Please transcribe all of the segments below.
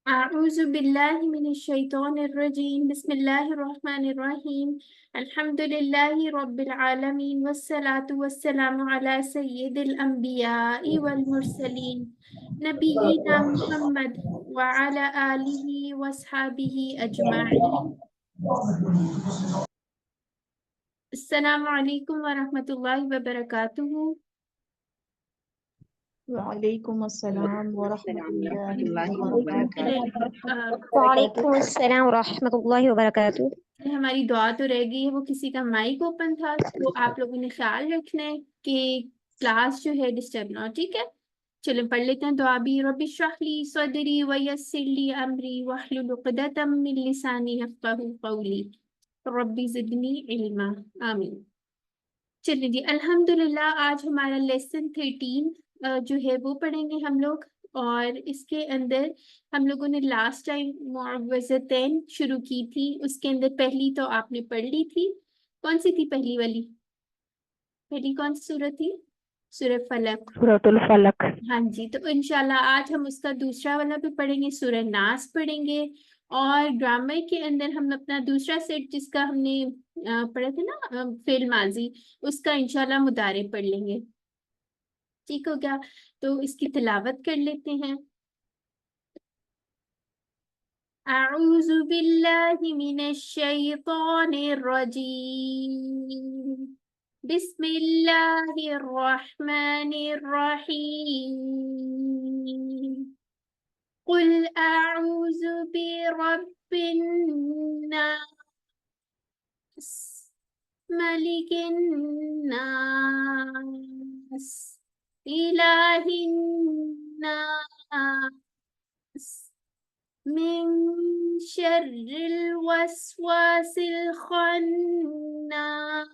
अऊज़ु बिल्लाहि मिनश शैतानिर रजीम बिस्मिल्लाहिर रहमानिर रहीम अल्हम्दुलिल्लाहि रब्बिल आलमीन वस्सलातु वस्सलामु अला सय्यिदिल अंबियाइ वल मुरसलीन नबिय्यिना मुहम्मद व अला आलिहि वस्हबिहि अजमाइन। अस्सलामु अलैकुम व रहमतुल्लाहि व बरकातुहू। वालेकुम अस्सलाम व रहमतुल्लाहि व वालेकुम अस्सलाम व रहमतुल्लाहि व बरकातुहू। हमारी दुआ तो रह गई है, वो किसी का माइक ओपन था, तो आप लोगों ने ख्याल रखना है कि क्लास जो है डिस्टर्ब ना हो, ठीक है। चलो पढ़ लेते हैं दुआ भी। रब्बि इश्रह ली सदरी व यस्सिर ली अमरी वहलुल उक़दतम मिन लिसानी यफ़क़हू क़ौली रब्बी ज़िदनी इल्मा आमीन। चलिए जी, अल्हम्दुलिल्लाह आज हमारा लेसन 13 जो है वो पढ़ेंगे हम लोग। और इसके अंदर हम लोगों ने लास्ट टाइम मुअव्वज़तैन शुरू की थी, उसके अंदर पहली तो आपने पढ़ ली थी। कौन सी थी पहली वाली? पहली कौन सी सूरत थी? सूरह फलक। सूरतुल फलक। हाँ जी, तो इंशाल्लाह आज हम उसका दूसरा वाला भी पढ़ेंगे, सूरह नास पढ़ेंगे। और ग्रामर के अंदर हम अपना दूसरा सेट जिसका हमने पढ़ा था ना, फेल माजी, उसका इंशाल्लाह मुदारे पढ़ लेंगे। ठीक हो गया? तो इसकी तिलावत कर लेते हैं। अऊज़ु बिल्लाहि मिनश शैतानिर रजीम बिस्मिल्लाहिर रहमानिर रहीम कुल अऊज़ु बिरब्बिन नास मलिकिन नास इलाहिन नास मिन शर्रिल वस्वासिल खन्नास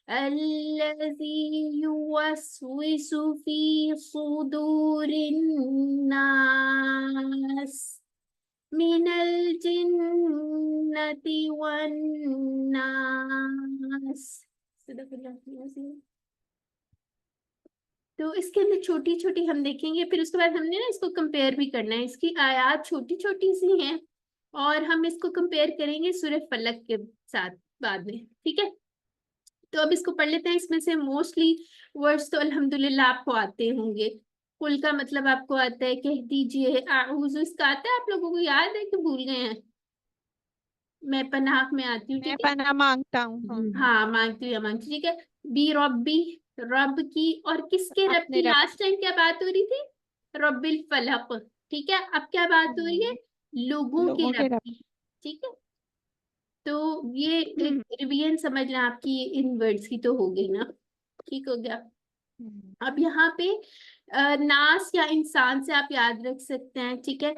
अल्लज़ी युवस्विसु फी सुदूरिन नास मिनल जिन्नति वन नास। तो इसके अंदर छोटी छोटी हम देखेंगे, फिर उसके बाद हमने ना इसको कंपेयर भी करना है। इसकी आयात छोटी छोटी सी हैं और हम इसको कंपेयर करेंगे सूरह फलक के साथ बाद में, ठीक है। तो अब इसको पढ़ लेते हैं। इसमें से मोस्टली वर्ड्स तो अल्हम्दुलिल्लाह आपको आते होंगे। कुल का मतलब आपको आता है, कह दीजिए। आऊज़ु इसका आता है, आप लोगों को याद है कि भूल गए हैं? मैं पनाह में आती हूँ, मैं ठीक है। पना मांगता हूँ। हाँ, मांगती हूँ या मांगती हूँ, ठीक है। बी रब्बी, रब की। और किसके रब अपने की? रब लास्ट टाइम क्या बात हो रही थी? रब्बिल फलक, ठीक है। अब क्या बात हो रही है? लोगों के लोगों रब के रब। की, ठीक है। तो ये एक हम्म, रिवीजन समझना आपकी इन वर्ड्स की तो हो गई ना, ठीक हो गया। अब यहाँ पे नास या इंसान से आप याद रख सकते हैं, ठीक है।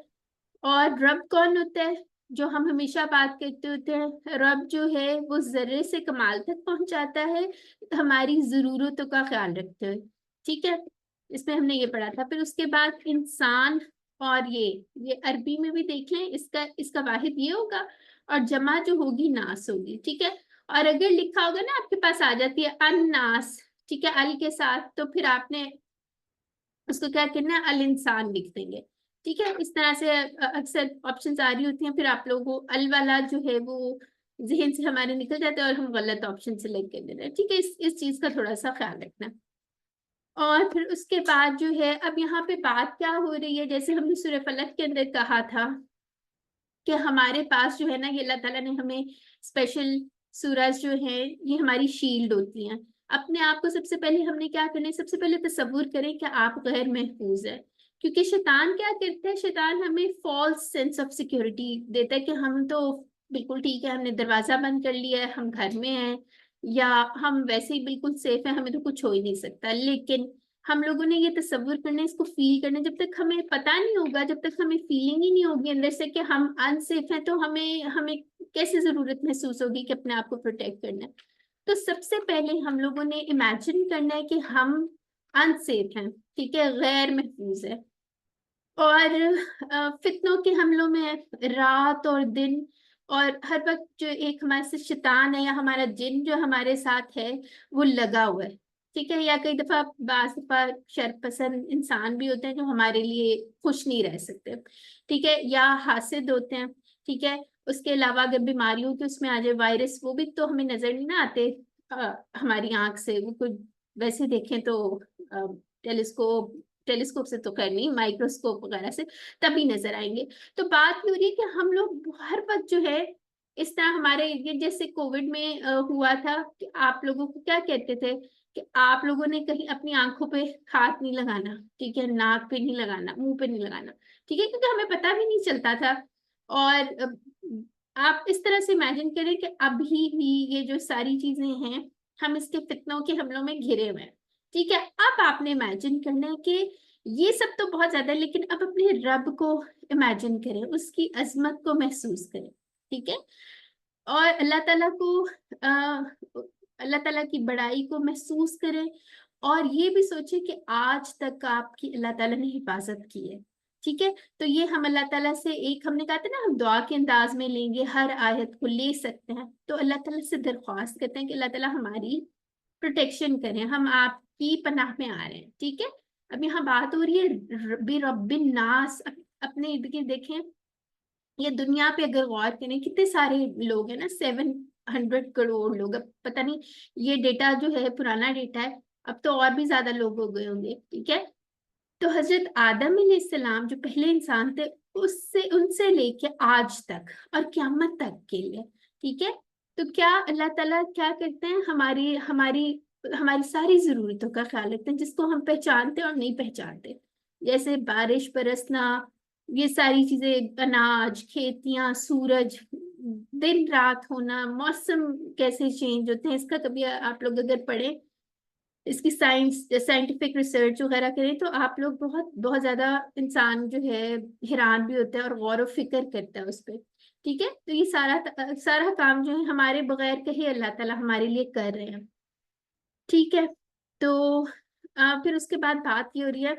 और रब कौन होता है? जो हम हमेशा बात करते होते हैं, रब जो है वो जर्रे से कमाल तक पहुंचाता है, हमारी जरूरतों का ख्याल रखते हुए, ठीक है। इसमें हमने ये पढ़ा था। फिर उसके बाद इंसान, और ये अरबी में भी देख लें, इसका वाहिद ये होगा और जमा जो होगी नास होगी, ठीक है। और अगर लिखा होगा ना, आपके पास आ जाती है अन्नास, ठीक है, अल के साथ, तो फिर आपने उसको क्या करना है, अल इंसान लिख देंगे, ठीक है। इस तरह से अक्सर ऑप्शंस आ रही होती हैं, फिर आप लोगों को अल वाला जो है वो जहन से हमारे निकल जाता है और हम गलत ऑप्शन सेलेक्ट कर देते हैं, ठीक है। इस चीज का थोड़ा सा ख्याल रखना। और फिर उसके बाद जो है, अब यहाँ पे बात क्या हो रही है, जैसे हमने सूरह फलक के अंदर कहा था कि हमारे पास जो है ना, ये अल्लाह ताला ने हमें स्पेशल सूरज जो है ये हमारी शील्ड होती हैं। अपने आप को सबसे पहले हमने क्या करना है, सबसे पहले तसव्वुर करें कि आप गैर महफूज है। क्योंकि शैतान क्या करता है, शैतान हमें फॉल्स सेंस ऑफ सिक्योरिटी देता है कि हम तो बिल्कुल ठीक है, हमने दरवाजा बंद कर लिया है, हम घर में हैं, या हम वैसे ही बिल्कुल सेफ है, हमें तो कुछ हो ही नहीं सकता। लेकिन हम लोगों ने ये तसव्वुर करना है, इसको फील करना है। जब तक हमें पता नहीं होगा, जब तक हमें फीलिंग ही नहीं होगी अंदर से कि हम अनसेफ हैं, तो हमें हमें कैसे जरूरत महसूस होगी कि अपने आप को प्रोटेक्ट करना है। तो सबसे पहले हम लोगों ने इमेजिन करना है कि हम अनसेफ हैं, ठीक है, गैर महफूज है। और फितनों के हमलों में रात और दिन, और हर वक्त जो एक हमारे से शैतान है या हमारा जिन जो हमारे साथ है वो लगा हुआ है, ठीक है, या कई दफा बाज दफा शरपसंद इंसान भी होते हैं जो हमारे लिए खुश नहीं रह सकते, ठीक है, या हासिद होते हैं, ठीक है। उसके अलावा अगर बीमारी हो कि उसमें आ जाए वायरस, वो भी तो हमें नजर नहीं ना आते हमारी आंख से, वो कुछ वैसे देखें तो टेलीस्कोप टेलीस्कोप से तो खैर नहीं, माइक्रोस्कोप वगैरह से तभी नजर आएंगे। तो बात ये हो रही है कि हम लोग हर वक्त जो है इस तरह हमारे ये जैसे कोविड में हुआ था कि आप लोगों को क्या कहते थे कि आप लोगों ने कहीं अपनी आंखों पे हाथ नहीं लगाना, ठीक है, नाक पे नहीं लगाना, मुंह पे नहीं लगाना, ठीक है, क्योंकि हमें पता भी नहीं चलता था। और आप इस तरह से इमेजिन करें कि अभी भी ये जो सारी चीजें हैं हम इसके फितनों के हमलों में घिरे हुए हैं, ठीक है। अब आपने इमेजिन करना है कि ये सब तो बहुत ज्यादा है, लेकिन अब अपने रब को इमेजिन करें, उसकी अजमत को महसूस करें, ठीक है, और अल्लाह ताला की बड़ाई को महसूस करें, और ये भी सोचे कि आज तक आपकी अल्लाह ताला ने हिफाजत की है, ठीक है। तो ये हम अल्लाह ताला से एक हमने कहा था ना, हम दुआ के अंदाज में लेंगे, हर आयत को ले सकते हैं, तो अल्लाह ताला से दरख्वास्त करते हैं कि अल्लाह ताला हमारी प्रोटेक्शन करें, हम आपकी पनाह में आ रहे हैं, ठीक है। अब यहाँ बात हो रही है रब्बिन नास। अपने इर्द गिर्द देखें, ये दुनिया पे अगर गौर करें कितने सारे लोग हैं ना, 700 करोड़ लोग। अब पता नहीं ये डेटा जो है पुराना डेटा है, अब तो और भी ज्यादा लोग हो गए होंगे, ठीक है। तो हजरत आदम अलैहिस्सलाम जो पहले इंसान थे, उससे उनसे लेके आज तक और क़यामत तक के लिए, ठीक है। तो क्या अल्लाह ताला क्या करते हैं, हमारी हमारी हमारी सारी जरूरतों का ख्याल रखते हैं, जिसको हम पहचानते और नहीं पहचानते, जैसे बारिश बरसना, ये सारी चीजें, अनाज, खेतियां, सूरज, दिन रात होना, मौसम कैसे चेंज होते हैं, इसका कभी आप लोग अगर पढ़े, इसकी साइंटिफिक रिसर्च वगैरह करें, तो आप लोग बहुत बहुत ज्यादा इंसान जो है हैरान भी होता है और गौर व फिक्र करता है उस पर, ठीक है। तो ये सारा सारा काम जो है हमारे बगैर कहे अल्लाह ताला हमारे लिए कर रहे हैं, ठीक है। तो फिर उसके बाद बात ये हो रही है,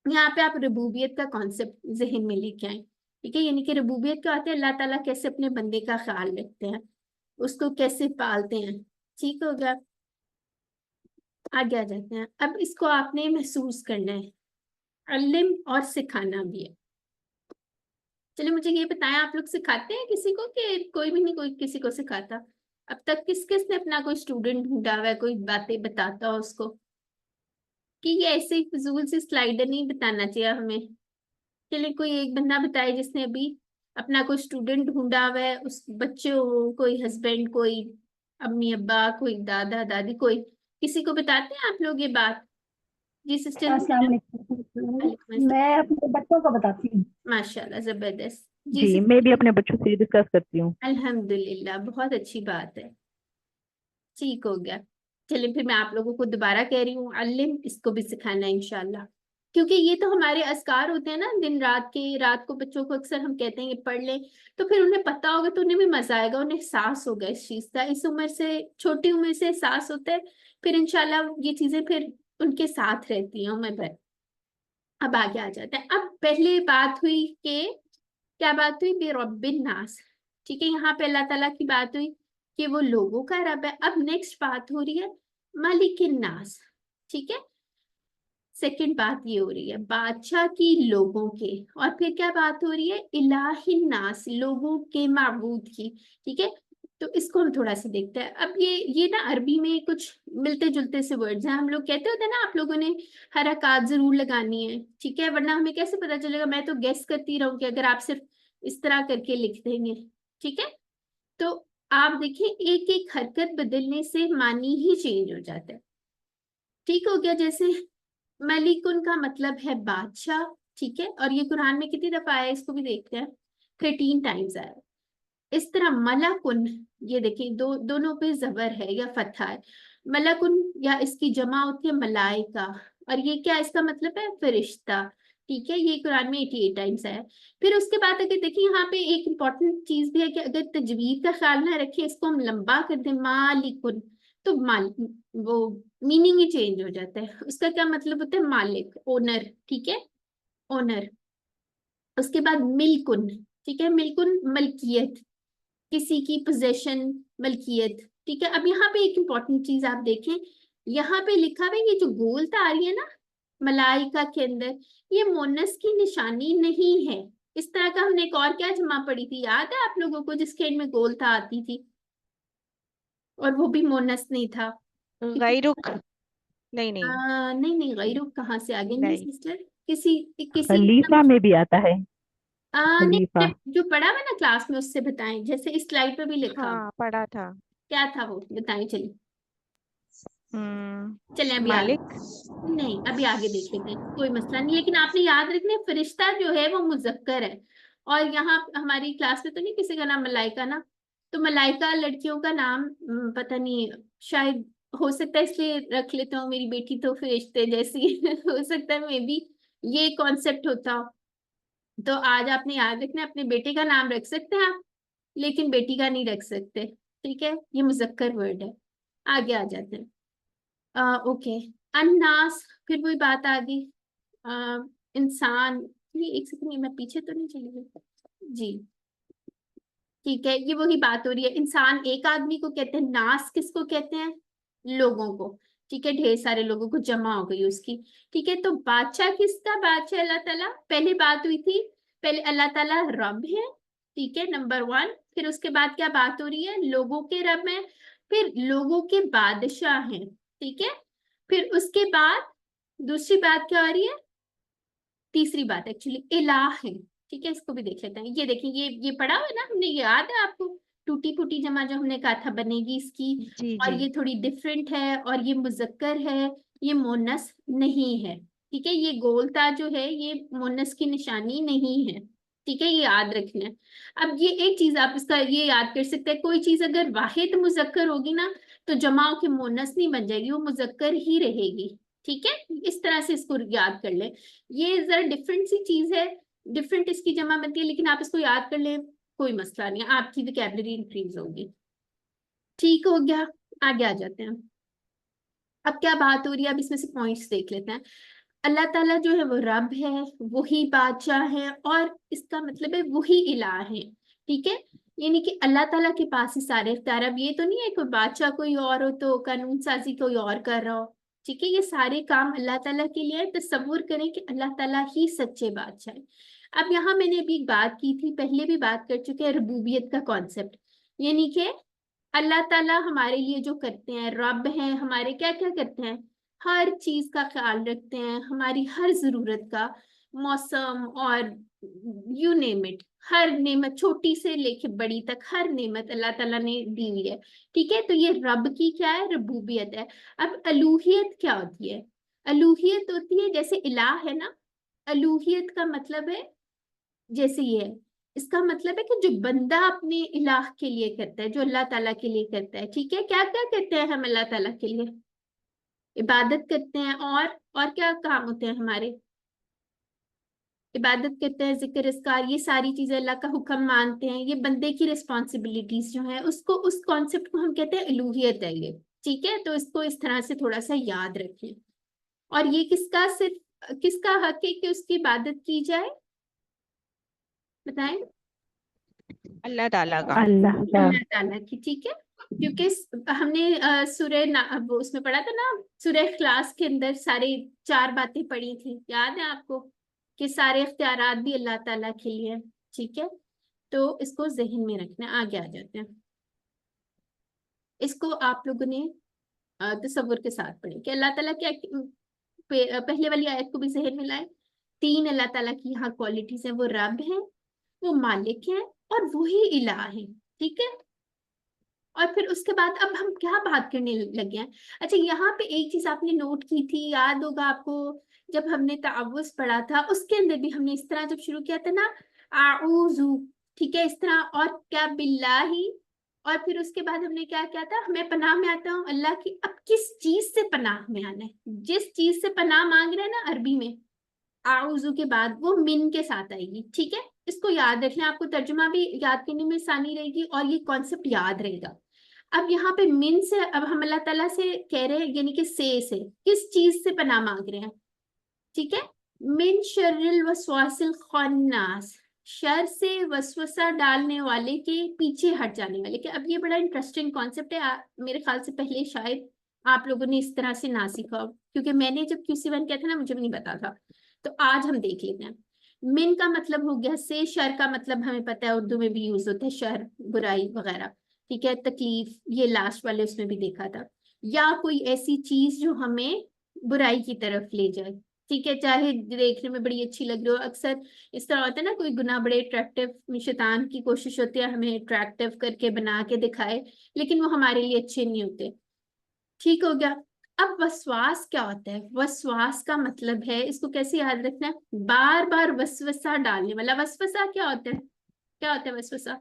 यहाँ पे आप रबूबियत का कॉन्सेप्ट जहन में लेके आए, ठीक है, यानी कि रबूबियत क्या होता है, अल्लाह ताला कैसे अपने बंदे का ख्याल रखते हैं, उसको कैसे पालते हैं, ठीक हो गया। आगे आ जाते हैं, अब इसको आपने महसूस करना है, अल्लिम और सिखाना भी है। चलिए मुझे ये बताएं, आप लोग सिखाते हैं किसी को कि कोई भी नहीं, कोई किसी को सिखाता? अब तक किस किस ने अपना कोई स्टूडेंट ढूंढा हुआ है, कोई बातें बताता हो उसको, कि ये ऐसे ही फिजूल सी स्लाइडर नहीं बताना चाहिए हमें। चलिए कोई एक बंदा बताए जिसने अभी अपना कोई स्टूडेंट ढूंढा हुआ है, उस बच्चे हो, कोई हस्बैंड, कोई अम्मी अब्बा, कोई दादा दादी, कोई किसी को बताते हैं आप लोग ये बात? जी सिस्टर। अस्सलाम वालेकुम। मैं अपने बच्चों को बताती हूँ। माशाल्लाह, जबरदस्त। जी जी, मैं भी अपने बच्चों से डिस्कस करती हूँ। अल्हम्दुलिल्लाह, बहुत अच्छी बात है, ठीक हो गया। चलिए फिर मैं आप लोगों को दोबारा कह रही हूँ, अल्लिम, इसको भी सिखाना है इंशाल्लाह, क्योंकि ये तो हमारे अस्कार होते हैं ना दिन रात के। रात को बच्चों को अक्सर हम कहते हैं ये पढ़ लें, तो फिर उन्हें पता होगा, तो उन्हें भी मजा आएगा, उन्हें एहसास होगा इस चीज का, इस उम्र से, छोटी उम्र से एहसास होता है, फिर इंशाल्लाह ये चीजें फिर उनके साथ रहती हैं उम्र भर। अब आगे आ जाते हैं। अब पहले बात हुई कि क्या बात हुई, बेरब्बिन नास, ठीक है, यहाँ पे अल्लाह ताला की बात हुई कि वो लोगों का रब है। अब नेक्स्ट बात हो रही है मालिकिन नास, ठीक है, सेकंड बात ये हो रही है बादशाह की लोगों के, और फिर क्या बात हो रही है इलाहिन नास, लोगों के माबूद की, ठीक है। तो इसको हम थोड़ा सा देखते हैं। अब ये ना अरबी में कुछ मिलते जुलते से वर्ड्स हैं, हम लोग कहते होते हैं ना, आप लोगों ने हरकत जरूर लगानी है, ठीक है, वरना हमें कैसे पता चलेगा, मैं तो गेस करती रहूंगी अगर आप सिर्फ इस तरह करके लिख देंगे, ठीक है। तो आप देखिए, एक एक हरकत बदलने से मानी ही चेंज हो जाता है, ठीक हो गया। जैसे मलिकुन का मतलब है बादशाह, ठीक है, और ये कुरान में कितनी दफा आया है इसको भी देखते हैं, 13 टाइम्स आया। इस तरह मलकुन, ये देखिए दोनों पे जबर है या फतहा है, मलकुन, या इसकी जमा होती है मलाइका, और ये क्या इसका मतलब है, फरिश्ता, ठीक है, ये कुरान में 88 टाइम्स आया है। फिर उसके बाद अगर देखिए यहाँ पे एक इंपॉर्टेंट चीज भी है कि अगर तजवीर का ख्याल ना रखे, इसको हम लंबा कर दें मालिकुन, तो वो मीनिंग ही चेंज हो जाता है, उसका क्या मतलब होता है, मालिक, ओनर, ठीक है, ओनर। उसके बाद मिल्कुन, ठीक है, मिल्कुन मलकियत, किसी की पोजेशन, मलकियत, ठीक है। अब यहाँ पे एक इंपॉर्टेंट चीज आप देखें, यहाँ पे लिखा हुआ है ये जो गोलता आ रही है ना मलाइका के अंदर, ये मोनस की निशानी नहीं है। इस तरह का हमने एक और क्या जमा पड़ी थी, याद है आप लोगों को, जिसके एंड में गोलता आती थी और वो भी मोनस नहीं था। गैरुक, नहीं नहीं नहीं नहीं, गैरुक कहाँ से आ गया? नहीं नहीं। सिस्टर, किसी किसी खलीफा में भी आता है। नहीं, खलीफा। जो पढ़ा हुआ ना क्लास में उससे बताएं, जैसे इस स्लाइड पे भी लिखा हुआ। हाँ पढ़ा था। क्या था वो बताएं, चलिए। चलें अभी आगे, मालिक। नहीं अभी आगे देख लेते हैं, कोई मसला नहीं, लेकिन आपने याद रखना है फरिश्ता जो है वो मुजक्कर है। और यहाँ हमारी क्लास में तो नहीं किसी का नाम मलाइका ना, तो मलाइका लड़कियों का नाम पता नहीं, शायद हो सकता है इसलिए रख लेते हो, मेरी बेटी तो फरिश्ते जैसी हो सकता है मे बी ये कॉन्सेप्ट होता हो। तो आज आपने याद रखना है, अपने बेटे का नाम रख सकते हैं आप, लेकिन बेटी का नहीं रख सकते, ठीक है, ये मुजक्कर वर्ड है। आगे आ जाते हैं। ओके, अन्नास, फिर वही बात आ गई। इंसान, ये एक सेकंड, मैं पीछे तो नहीं चली गई जी, ठीक है, ये वही बात हो रही है। इंसान एक आदमी को कहते हैं, नास किसको कहते हैं? लोगों को, ठीक है, ढेर सारे लोगों को जमा हो गई उसकी, ठीक है। तो बादशाह किसका? बादशाह अल्लाह ताला, पहले बात हुई थी, पहले अल्लाह ताला रब है, ठीक है, नंबर 1। फिर उसके बाद क्या बात हो रही है? लोगों के रब है, फिर लोगों के बादशाह हैं, ठीक है। फिर उसके बाद दूसरी बात क्या आ रही है? तीसरी बात एक्चुअली इलाह है, ठीक है, इसको भी देख लेते हैं। ये देखिए, ये पढ़ा हुआ है ना हमने, याद है आपको? टूटी फूटी जमा जो हमने कहा था बनेगी इसकी, जी और जी। ये थोड़ी डिफरेंट है, और ये मुजक्कर है, ये मोनस नहीं है, ठीक है। ये गोलता जो है ये मोनस की निशानी नहीं है, ठीक है, ये याद रखना है। अब ये एक चीज आप इसका ये याद कर सकते हैं, कोई चीज अगर वाहिद मुजक्कर होगी ना तो जमाओ के मोनस नहीं बन जाएगी, वो मुजक्कर ही रहेगी, ठीक है। इस तरह से इसको याद कर ले। ये जरा डिफरेंट सी चीज है, डिफरेंट इसकी जमा बनती है, लेकिन आप इसको याद कर लें, कोई मसला नहीं है, आपकी वोकैबुलरी इंक्रीज होगी। ठीक हो गया, आगे आ जाते हैं। अब क्या बात हो रही है, अब इसमें से पॉइंट्स देख लेते हैं। अल्लाह ताला जो है वो रब है, वही बादशाह है, और इसका मतलब है वही इलाह है, ठीक है। यानी कि अल्लाह ताला के पास ही सारे इख्तियार। अब ये तो नहीं है कोई बादशाह कोई और हो तो कानून साजी कोई और कर रहा हो, ठीक है, ये सारे काम अल्लाह ताला के लिए है। तसव्वुर करें कि अल्लाह ताला ही सच्चे बादशाह है। अब यहाँ मैंने अभी एक बात की थी, पहले भी बात कर चुके हैं, रबूबियत का कॉन्सेप्ट, यानी कि अल्लाह ताला हमारे लिए जो करते हैं, रब हैं हमारे, क्या क्या करते हैं? हर चीज का ख्याल रखते हैं, हमारी हर जरूरत का, मौसम और यू नेम इट, हर नेमत छोटी से लेके बड़ी तक हर नेमत अल्लाह ताला ने दी हुई है, ठीक है। तो ये रब की क्या है? रबूबियत है। अब अलूहियत क्या होती है? अलूहियत होती है जैसे इलाह है ना, अलूहियत का मतलब है जैसे ये है, इसका मतलब है कि जो बंदा अपने इलाह के लिए करता है, जो अल्लाह ताला के लिए करता है, ठीक है। क्या क्या करते हैं हम अल्लाह ताला के लिए? इबादत करते हैं, और क्या काम होते हैं हमारे? इबादत करते हैं, जिक्र अस्कार, ये सारी चीजें अल्लाह का हुक्म मानते हैं, ये बंदे की रिस्पॉन्सिबिलिटीज जो है, उसको उस कॉन्सेप्ट को हम कहते हैं अलूहियत है ये, ठीक है। तो इसको इस तरह से थोड़ा सा याद रखें। और ये किसका, सिर्फ किसका हक है कि उसकी इबादत की जाए? बताएं। अल्लाह ताला का। अल्लाह का। अल्लाह ताला की, ठीक है। क्योंकि हमने वो उसमें पढ़ा था ना, सूरह इखलास के अंदर सारे 4 बातें पढ़ी थी, याद है आपको? कि सारे इख्तियारात भी अल्लाह ताला के लिए हैं, ठीक है। तो इसको जहन में रखना है। आगे आ जाते हैं, इसको आप लोगों ने तसव्वुर के साथ पढ़े कि अल्लाह ताला क्या, पहले वाली आयत को भी जहन में लाए। 3 अल्लाह ताला की यहाँ क्वालिटीज है, वो रब है, वो मालिक है, और वही इलाह है, ठीक है। और फिर उसके बाद अब हम क्या बात करने लगे हैं? अच्छा, यहाँ पे एक चीज आपने नोट की थी, याद होगा आपको, जब हमने तावुज़ पढ़ा था उसके अंदर भी हमने इस तरह जब शुरू किया था ना, आऊजू, ठीक है, इस तरह, और क्या बिल्लाही, और फिर उसके बाद हमने क्या किया था, मैं पनाह में आता हूँ अल्लाह की। अब किस चीज से पनाह में आना है? जिस चीज से पनाह मांग रहे हैं ना अरबी में, आउजू के बाद वो मिन के साथ आएगी, ठीक है। इसको याद रखना, आपको तर्जुमा भी याद करने में आसानी रहेगी और ये कॉन्सेप्ट याद रहेगा। अब यहाँ पे मिन से, अब हम अल्लाह ताला से कह रहे हैं, यानी कि से किस चीज से पनाह मांग रहे हैं, ठीक है। मिन शर्रिल वसवासिल खन्नास, शर से वसवसा डालने वाले के, पीछे हट जाने वाले के। अब ये बड़ा इंटरेस्टिंग कॉन्सेप्ट है, मेरे ख्याल से पहले शायद आप लोगों ने इस तरह से ना सीखा हो, क्योंकि मैंने जब QC1 किया था ना मुझे भी नहीं पता था। तो आज हम देख लेते हैं। मिन का मतलब हो गया से, शर का मतलब हमें पता है उर्दू में भी यूज होता है, शर बुराई वगैरह, ठीक है, तकलीफ, ये लास्ट वाले उसमें भी देखा था। या कोई ऐसी चीज जो हमें बुराई की तरफ ले जाए, ठीक है, चाहे देखने में बड़ी अच्छी लग रही हो। अक्सर इस तरह होता है ना, कोई गुनाह बड़े अट्रैक्टिव, शैतान की कोशिश होती है हमें अट्रैक्टिव करके बना के दिखाए, लेकिन वो हमारे लिए अच्छे नहीं होते। ठीक हो गया। अब वसवास क्या होता है? वसवास का मतलब है, इसको कैसे याद रखना है, बार बार वसवसा डालने वाला। वसवसा क्या होता है? क्या होता है वसवसा?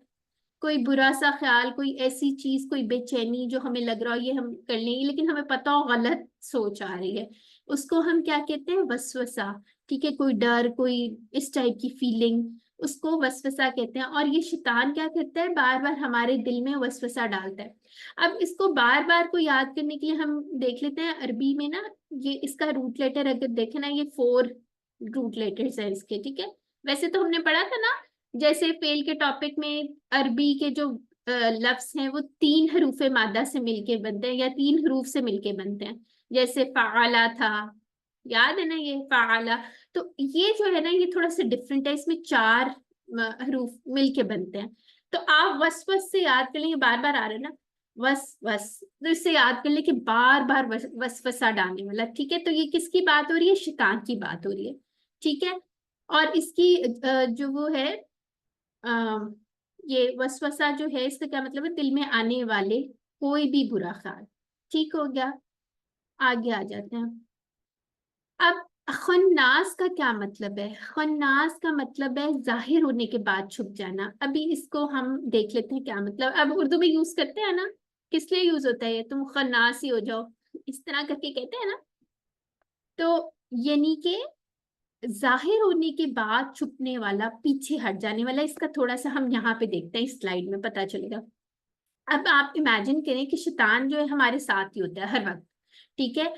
कोई बुरा सा ख्याल, कोई ऐसी चीज, कोई बेचैनी जो हमें लग रहा हो ये हम कर लेंगे, लेकिन हमें पता हो गलत सोच आ रही है, उसको हम क्या कहते हैं? वसवसा। ठीक है, कोई डर, कोई इस टाइप की फीलिंग, उसको वसवसा कहते हैं। और ये शैतान क्या करता है? बार बार हमारे दिल में वसवसा डालता है। अब इसको बार बार को याद करने के लिए हम देख लेते हैं अरबी में ना, ये इसका रूट लेटर अगर देखें ना, ये 4 रूट लेटर्स है इसके, ठीक है। वैसे तो हमने पढ़ा था ना, जैसे फेल के टॉपिक में अरबी के जो लफ्ज हैं वो 3 हरूफ मादा से मिलके बनते हैं, या 3 हरूफ से मिलके बनते हैं। जैसे फाला था, याद है ना, ये फाला। तो ये जो है ना, ये थोड़ा सा डिफरेंट है, इसमें 4 हरूफ मिलके बनते हैं। तो आप वस वस से याद कर लेंगे, बार बार आ रहे हैं ना, वस वस, तो इससे याद कर ले कि बार बार वस वसा डालने वाला, ठीक है। तो ये किसकी बात हो रही है? शैतान की बात हो रही है, ठीक है। और इसकी जो वो है, ये वसवसा जो है, इसका क्या मतलब है? दिल में आने वाले कोई भी बुरा ख्याल। ठीक हो गया, आगे आ जाते हैं। अब खन्नास का क्या मतलब है? खन्नास का मतलब है जाहिर होने के बाद छुप जाना। अभी इसको हम देख लेते हैं क्या मतलब। अब उर्दू में यूज करते हैं ना, किस लिए यूज होता है ये? तुम खन्नास ही हो जाओ, इस तरह करके कहते हैं ना। तो यानी कि जाहिर होने के बाद छुपने वाला, पीछे हट जाने वाला। इसका थोड़ा सा हम यहाँ पे देखते हैं, इस स्लाइड में पता चलेगा। अब आप इमेजिन करें कि शैतान जो है हमारे साथ ही होता है हर वक्त, ठीक है।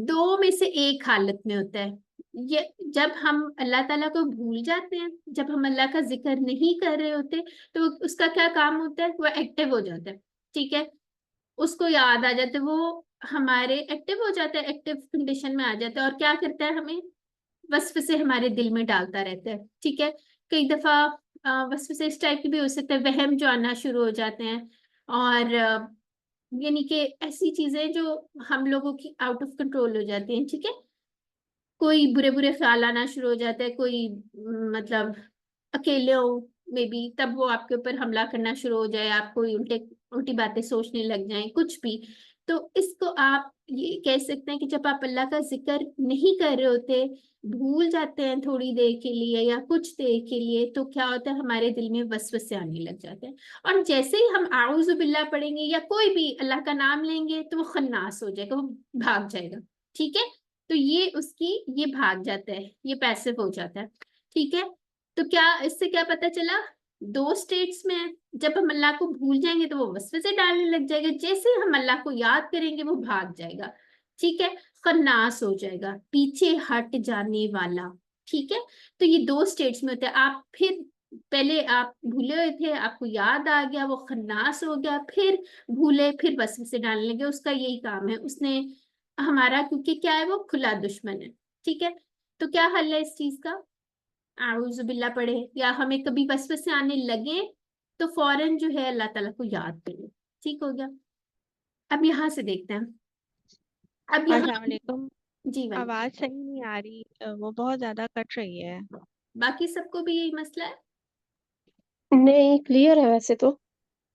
2 में से एक हालत में होता है। ये जब हम अल्लाह ताला को भूल जाते हैं, जब हम अल्लाह का जिक्र नहीं कर रहे होते, तो उसका क्या काम होता है? वो एक्टिव हो जाता है, ठीक है। उसको याद आ जाता है, वो हमारे एक्टिव हो जाता है, एक्टिव कंडीशन में आ जाता है, और क्या करता है? हमें वसवसे हमारे दिल में डालता रहता है, ठीक है। कई दफा वसवसे इस टाइप के भी हो सकते हैं, वहम जो आना शुरू हो जाते हैं, और यानी कि ऐसी चीजें जो हम लोगों की आउट ऑफ कंट्रोल हो जाती हैं, ठीक है। कोई बुरे बुरे ख्याल आना शुरू हो जाता है, कोई मतलब अकेले हो मे बी, तब वो आपके ऊपर हमला करना शुरू हो जाए, आप कोई उल्टे उल्टी बातें सोचने लग जाएं, कुछ भी। तो इसको आप ये कह सकते हैं कि जब आप अल्लाह का जिक्र नहीं कर रहे होते, भूल जाते हैं थोड़ी देर के लिए या कुछ देर के लिए, तो क्या होता है? हमारे दिल में वसवसे आने लग जाते हैं। और जैसे ही हम आऊज़ु बिल्लाह पढ़ेंगे या कोई भी अल्लाह का नाम लेंगे, तो वो खन्नास हो जाएगा, वो भाग जाएगा, ठीक है। तो ये उसकी, ये भाग जाता है, ये पैसिव हो जाता है, ठीक है। तो क्या इससे क्या पता चला? 2 स्टेट्स में है। जब हम अल्लाह को भूल जाएंगे तो वो वसवसे डालने लग जाएगा, जैसे ही हम अल्लाह को याद करेंगे वो भाग जाएगा, ठीक है। खन्नास हो जाएगा, पीछे हट जाने वाला, ठीक है। तो ये 2 स्टेट्स में होते हैं। आप फिर पहले आप भूले हुए थे, आपको याद आ गया, वो खन्नास हो गया, फिर भूले, फिर वसवसे डालने लगे। उसका यही काम है, उसने हमारा, क्योंकि क्या है, वो खुला दुश्मन है, ठीक है। तो क्या हल है इस चीज का? आऊज़ु बिल्ला पढ़े, या हमें कभी वसवसे आने लगे तो फौरन जो है अल्लाह ताला को याद करें, ठीक हो गया। अब यहाँ से देखते हैं। अब यहाँ, अस्सलाम वालेकुम। जी वाले, आवाज सही नहीं आ रही, वो बहुत ज्यादा कट रही है। बाकी सबको भी यही मसला है? नहीं, क्लियर है वैसे तो।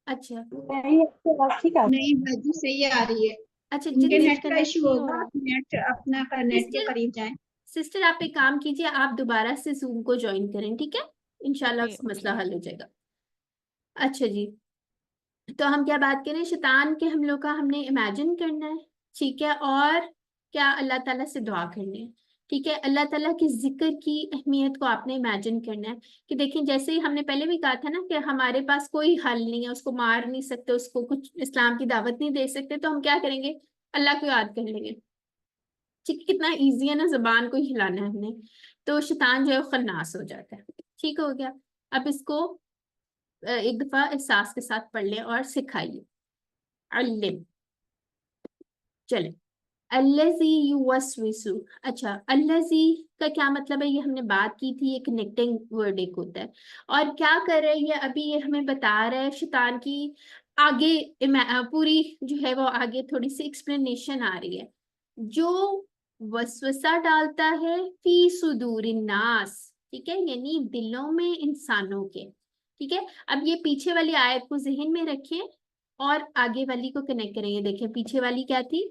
अच्छा, नहीं, आपकी आवाज ठीक आ रही नहीं बाजी सही आ रही है। अच्छा इनके जिन नेट का डिस्कनेक्ट इशू नहीं हो होगा, रहा। आप नेट अपना का नेट के सिस्टर, करीब जाएं। सिस्टर आप एक काम कीजिए, आप दोबारा से जूम को ज्वाइन करें, ठीक है। इंशाल्लाह जी मसला ओके। हल हो जाएगा। अच्छा जी, तो हम क्या बात करें? शैतान के हमलों का हमने इमेजिन करना है, ठीक है। और क्या? अल्लाह ताला से दुआ करनी है, ठीक है। अल्लाह ताला के जिक्र की अहमियत को आपने इमेजिन करना है कि देखें, जैसे ही हमने पहले भी कहा था ना कि हमारे पास कोई हल नहीं है, उसको मार नहीं सकते, उसको कुछ इस्लाम की दावत नहीं दे सकते, तो हम क्या करेंगे? अल्लाह को याद कर लेंगे, ठीक है। कितना ईजी है ना, जुबान को ही हिलाना है हमने। तो शैतान जो है वो खन्नास हो जाता है, ठीक हो गया। अब इसको एक दफा एहसास के साथ पढ़ लें और सिखाइए। अल्लिम, चले, अल्लज़ी युवस्विसु। अच्छा, अल्लज़ी का क्या मतलब है, ये हमने बात की थी, ये कनेक्टिंग वर्ड एक होता है। और क्या कर रहे हैं अभी, ये हमें बता रहा है शैतान की आगे पूरी जो है वो आगे थोड़ी सी एक्सप्लेनेशन आ रही है। जो वसवसा डालता है फी सुदूरिन नास, ठीक है, यानी दिलों में इंसानों के। ठीक है, अब ये पीछे वाली आयत को जहन में रखें और आगे वाली को कनेक्ट करेंगे। देखें पीछे वाली क्या थी,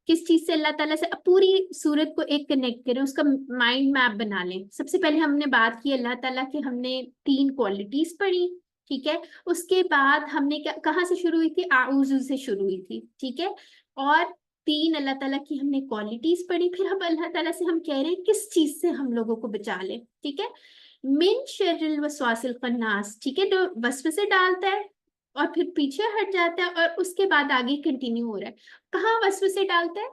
किस चीज से अल्लाह ताला से, अब पूरी सूरत को एक कनेक्ट करें, उसका माइंड मैप बना लें। सबसे पहले हमने बात की अल्लाह ताला के, हमने 3 क्वालिटीज पढ़ी। ठीक है, उसके बाद हमने क्या, कहाँ से शुरू हुई थी, आऊज़ु से शुरू हुई थी। ठीक है, और 3 अल्लाह ताला की हमने क्वालिटीज पढ़ी। फिर हम अल्लाह ताला से हम कह रहे हैं किस चीज से हम लोगों को बचा ले। ठीक है, मिन शर्रिल वसवासिल खन्नास, ठीक है, जो वसवसे डालता है और फिर पीछे हट जाता है और उसके बाद आगे कंटिन्यू हो रहा है। कहाँ वसवसे डालता है,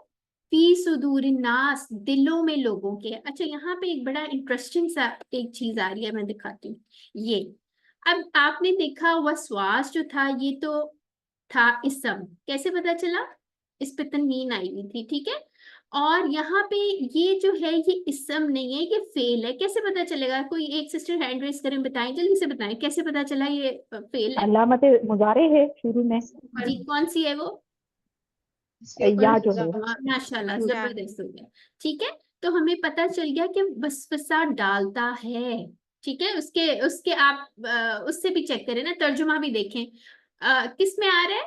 फी सुदूरिन नास, दिलों में लोगों के। अच्छा, यहाँ पे एक बड़ा इंटरेस्टिंग सा एक चीज आ रही है, मैं दिखाती हूँ। ये अब आपने देखा वसवास जो था, ये तो था इसम, कैसे पता चला, इस पे तनवीन आई हुई थी। ठीक है, और यहाँ पे ये जो है ये इसम नहीं है, ये फेल है। कैसे पता चलेगा, कोई एक सिस्टर हैंड रेस करें, बताएं, जल्दी से बताएं, कैसे पता चला ये फेल है। अलामत मुजारे है शुरू में, जी, कौन सी है वो, या जो है। माशाल्लाह, या जबरदस्त हो गया। ठीक है, तो हमें पता चल गया कि वसवसा डालता है। ठीक है, उसके उसके आप उससे भी चेक करें ना, तर्जुमा भी देखें, किस में आ रहा है,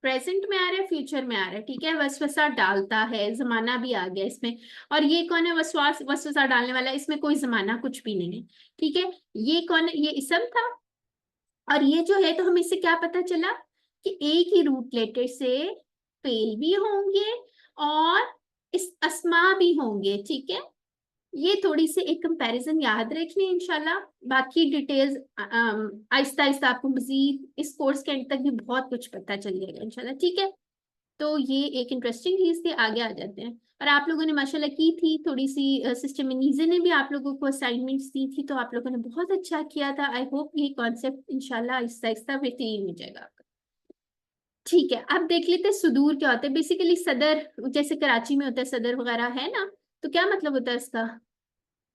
प्रेजेंट में आ रहा है, फ्यूचर में आ रहा है। ठीक है, वसवसा डालता है, जमाना भी आ गया इसमें। और ये कौन है, वसवास वसवसा डालने वाला, इसमें कोई जमाना कुछ भी नहीं है। ठीक है, ये कौन है, ये इसम था। और ये जो है, तो हमें इससे क्या पता चला कि एक ही रूट लेटर से फेल भी होंगे और इस अस्मा भी होंगे। ठीक है, ये थोड़ी सी एक कंपैरिजन याद रखनी है इंशाल्लाह। बाकी डिटेल्स आहिस्ता आहिस्ता आपको मजीद इस कोर्स के एंड तक भी बहुत कुछ पता चल जाएगा इंशाल्लाह। ठीक है, तो ये एक इंटरेस्टिंग चीज थी, आगे आ जाते हैं। और आप लोगों ने माशाल्लाह की थी थोड़ी सी, सिस्टर मिनीज़े ने भी आप लोगों को असाइनमेंट्स दी थी, तो आप लोगों ने बहुत अच्छा किया था। आई होप ये कॉन्सेप्ट इंशाल्लाह आहिस्ता आहिस्ता बेहतरीन हो जाएगा आपका। ठीक है, अब देख लेते हैं सुदूर क्या होता है। बेसिकली सदर, जैसे कराची में होता है सदर वगैरह है ना, तो क्या मतलब होता है इसका,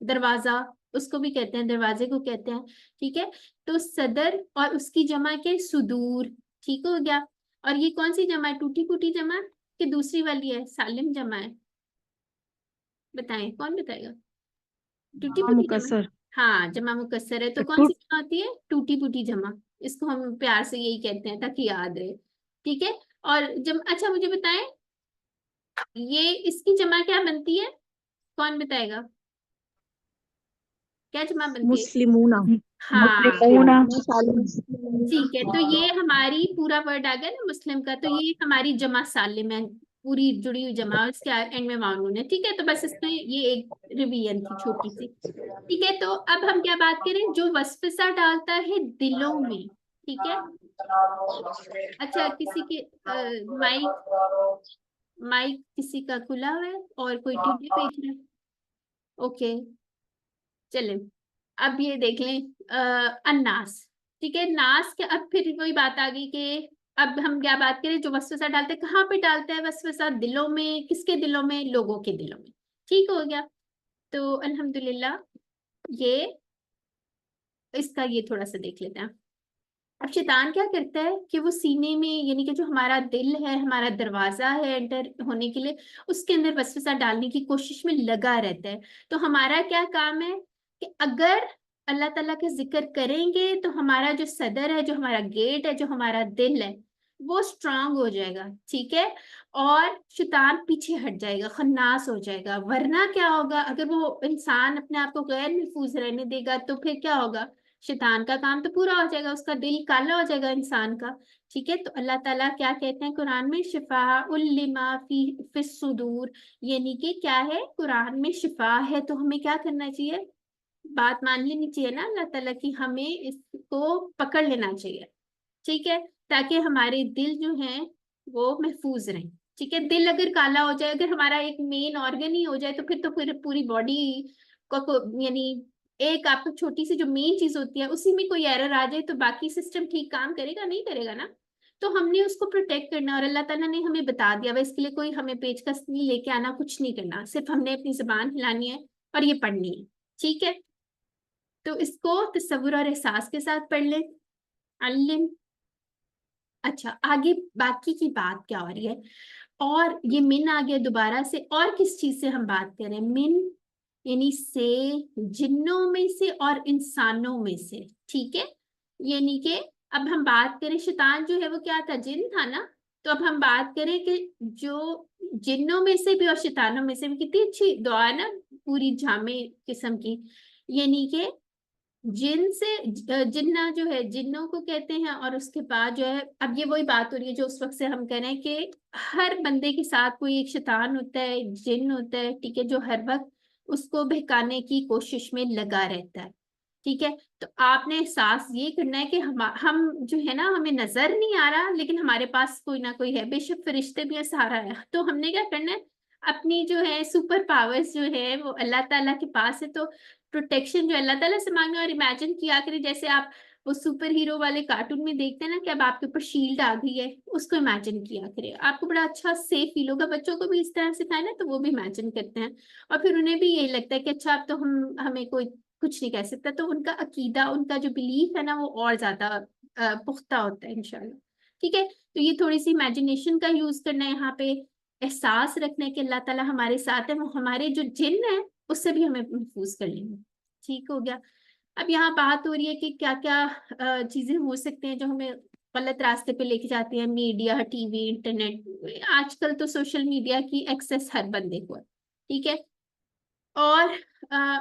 दरवाजा, उसको भी कहते हैं, दरवाजे को कहते हैं। ठीक है, तो सदर और उसकी जमा क्या है, सुदूर। ठीक हो गया, और ये कौन सी जमा है, टूटी फूटी जमा कि दूसरी वाली है, सालिम जमा है, बताएं, कौन बताएगा, टूटी फूटी जमा। मुकसर। हाँ, जमा मुकस्सर है, तो कौन सी टूट जमा होती है, टूटी फूटी जमा। इसको हम प्यार से यही कहते हैं ताकि याद रहे। ठीक है, और जब, अच्छा मुझे बताएं, ये इसकी जमा क्या बनती है, कौन बताएगा, क्या जमा बनती है। मुस्लिमूना। हाँ, मुस्लिमूना, ठीक है, तो ये हमारी पूरा वर्ड आ गया ना मुस्लिम का, तो ये हमारी जमा सालिम है, पूरी जुड़ी हुई जमा, और इसके एंड में माउनून है। ठीक है, तो बस इसमें ये एक रिवीजन थी छोटी सी। ठीक है, तो अब हम क्या बात करें, जो वसवसा डालता है दिलों में। ठीक है, अच्छा किसी के माइक माइक किसी का खुला हुआ है और कोई टिड्डी भेज रहा है। ओके, चलें, अब ये देख लें अन्नास। ठीक है, नास के, अब फिर वही बात आ गई कि अब हम क्या बात करें, जो वसवसा डालते हैं कहाँ पे डालता है वसवसा, दिलों में, किसके दिलों में, लोगों के दिलों में। ठीक हो गया, तो अल्हम्दुलिल्लाह ये इसका ये थोड़ा सा देख लेते हैं। अब शैतान क्या करता है कि वो सीने में, यानी कि जो हमारा दिल है, हमारा दरवाजा है एंटर होने के लिए, उसके अंदर वसवसा डालने की कोशिश में लगा रहता है। तो हमारा क्या काम है कि अगर अल्लाह ताला का जिक्र करेंगे तो हमारा जो सदर है, जो हमारा गेट है, जो हमारा दिल है, वो स्ट्रांग हो जाएगा। ठीक है, और शैतान पीछे हट जाएगा, खन्नास हो जाएगा। वरना क्या होगा, अगर वो इंसान अपने आप को गैर महफूज रहने देगा तो फिर क्या होगा, शैतान का काम तो पूरा हो जाएगा, उसका दिल काला हो जाएगा इंसान का। ठीक है, तो अल्लाह ताला क्या कहते हैं कुरान में, शिफाउल लिमा फी सुदूर, यानी कि क्या है, कुरान में शिफा है। तो हमें क्या करना चाहिए, बात मान लेनी चाहिए ना अल्लाह ताला की, हमें इसको पकड़ लेना चाहिए। ठीक है, ताकि हमारे दिल जो हैं वो महफूज रहें। ठीक है, दिल अगर काला हो जाए, अगर हमारा एक मेन ऑर्गन ही हो जाए, तो फिर पूरी बॉडी यानी एक आपको छोटी सी जो मेन चीज होती है उसी में कोई एरर आ जाए तो बाकी सिस्टम ठीक काम करेगा नहीं, करेगा ना। तो हमने उसको प्रोटेक्ट करना, और अल्लाह ताला ने हमें बता दिया, वह इसके लिए कोई हमें पेचकस नहीं लेके आना, कुछ नहीं करना, सिर्फ हमने अपनी जुबान हिलानी है और ये पढ़नी है, ठीक है। तो इसको तसव्वुर और एहसास के साथ पढ़ लें। अल्लिम। अच्छा, आगे बाकी की बात क्या हो रही है, और ये मिन आ गया दोबारा से, और किस चीज से हम बात करें, मिन यानी से, जिन्नों में से और इंसानों में से, ठीक है। यानी कि अब हम बात करें, शैतान जो है वो क्या था, जिन था ना, तो अब हम बात करें कि जो जिन्नों में से भी और शैतानों में से भी, कितनी अच्छी दुआ है ना, पूरी जामे किस्म की। यानी कि जिन से जिन्ना जो है, जिन्नों को कहते हैं, और उसके बाद जो है, अब ये वही बात हो रही है जो उस वक्त से हम कह रहे हैं कि हर बंदे के साथ कोई एक शैतान होता है, जिन होता है, ठीक है, जो हर वक्त उसको बहकाने की कोशिश में लगा रहता है, ठीक है। तो आपने एहसास ये करना है कि हम जो है ना, हमें नजर नहीं आ रहा, लेकिन हमारे पास कोई ना कोई है, बेशक फरिश्ते भी है, सहारा है। तो हमने क्या करना है, अपनी जो है सुपर पावर्स जो है वो अल्लाह ताला के पास है, तो प्रोटेक्शन जो अल्लाह ताला से मांगना, और इमेजिन किया करें जैसे आप वो सुपर हीरो वाले कार्टून में देखते हैं ना कि अब आपके ऊपर शील्ड आ गई है, उसको इमेजिन किया करें, आपको बड़ा अच्छा सेफ फील होगा। बच्चों को भी इस तरह सिखाए ना, तो वो भी इमेजिन करते हैं, और फिर उन्हें भी यही लगता है कि अच्छा अब तो हमें कोई कुछ नहीं कह सकता, तो उनका अकीदा, उनका जो बिलीफ है ना, वो और ज्यादा पुख्ता होता है इंशाल्लाह, ठीक है। तो ये थोड़ी सी इमेजिनेशन का यूज करना है यहाँ पे, एहसास रखना है कि अल्लाह ताला हमारे साथ है, वो हमारे जो जिन है उससे भी हमें महफूज कर लेंगे, ठीक हो गया। अब यहाँ बात हो रही है कि क्या क्या चीजें हो सकती हैं जो हमें गलत रास्ते पे लेके जाती हैं, मीडिया, टीवी, इंटरनेट, आजकल तो सोशल मीडिया की एक्सेस हर बंदे को है, ठीक है। और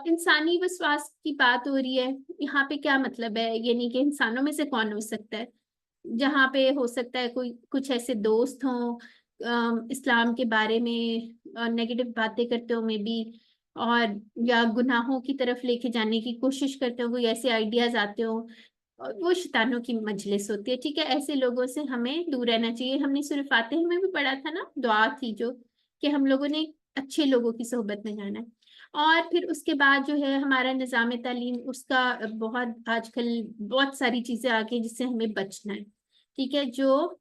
इंसानी विश्वास की बात हो रही है, यहाँ पे क्या मतलब है, यानी कि इंसानों में से कौन हो सकता है, जहाँ पे हो सकता है कोई कुछ ऐसे दोस्त हों इस्लाम के बारे में नेगेटिव बातें करते हो, मे बी, और या गुनाहों की तरफ लेके जाने की कोशिश करते हो, कोई ऐसे आइडियाज आते हो, और वो शैतानों की मजलिस होती है, ठीक है। ऐसे लोगों से हमें दूर रहना चाहिए। हमने सूरह फातिहा में भी पढ़ा था ना, दुआ थी जो, कि हम लोगों ने अच्छे लोगों की सोहबत में जाना है। और फिर उसके बाद जो है हमारा निज़ाम तालीम, उसका बहुत आजकल बहुत सारी चीजें आ गई जिससे हमें बचना है, ठीक है, जो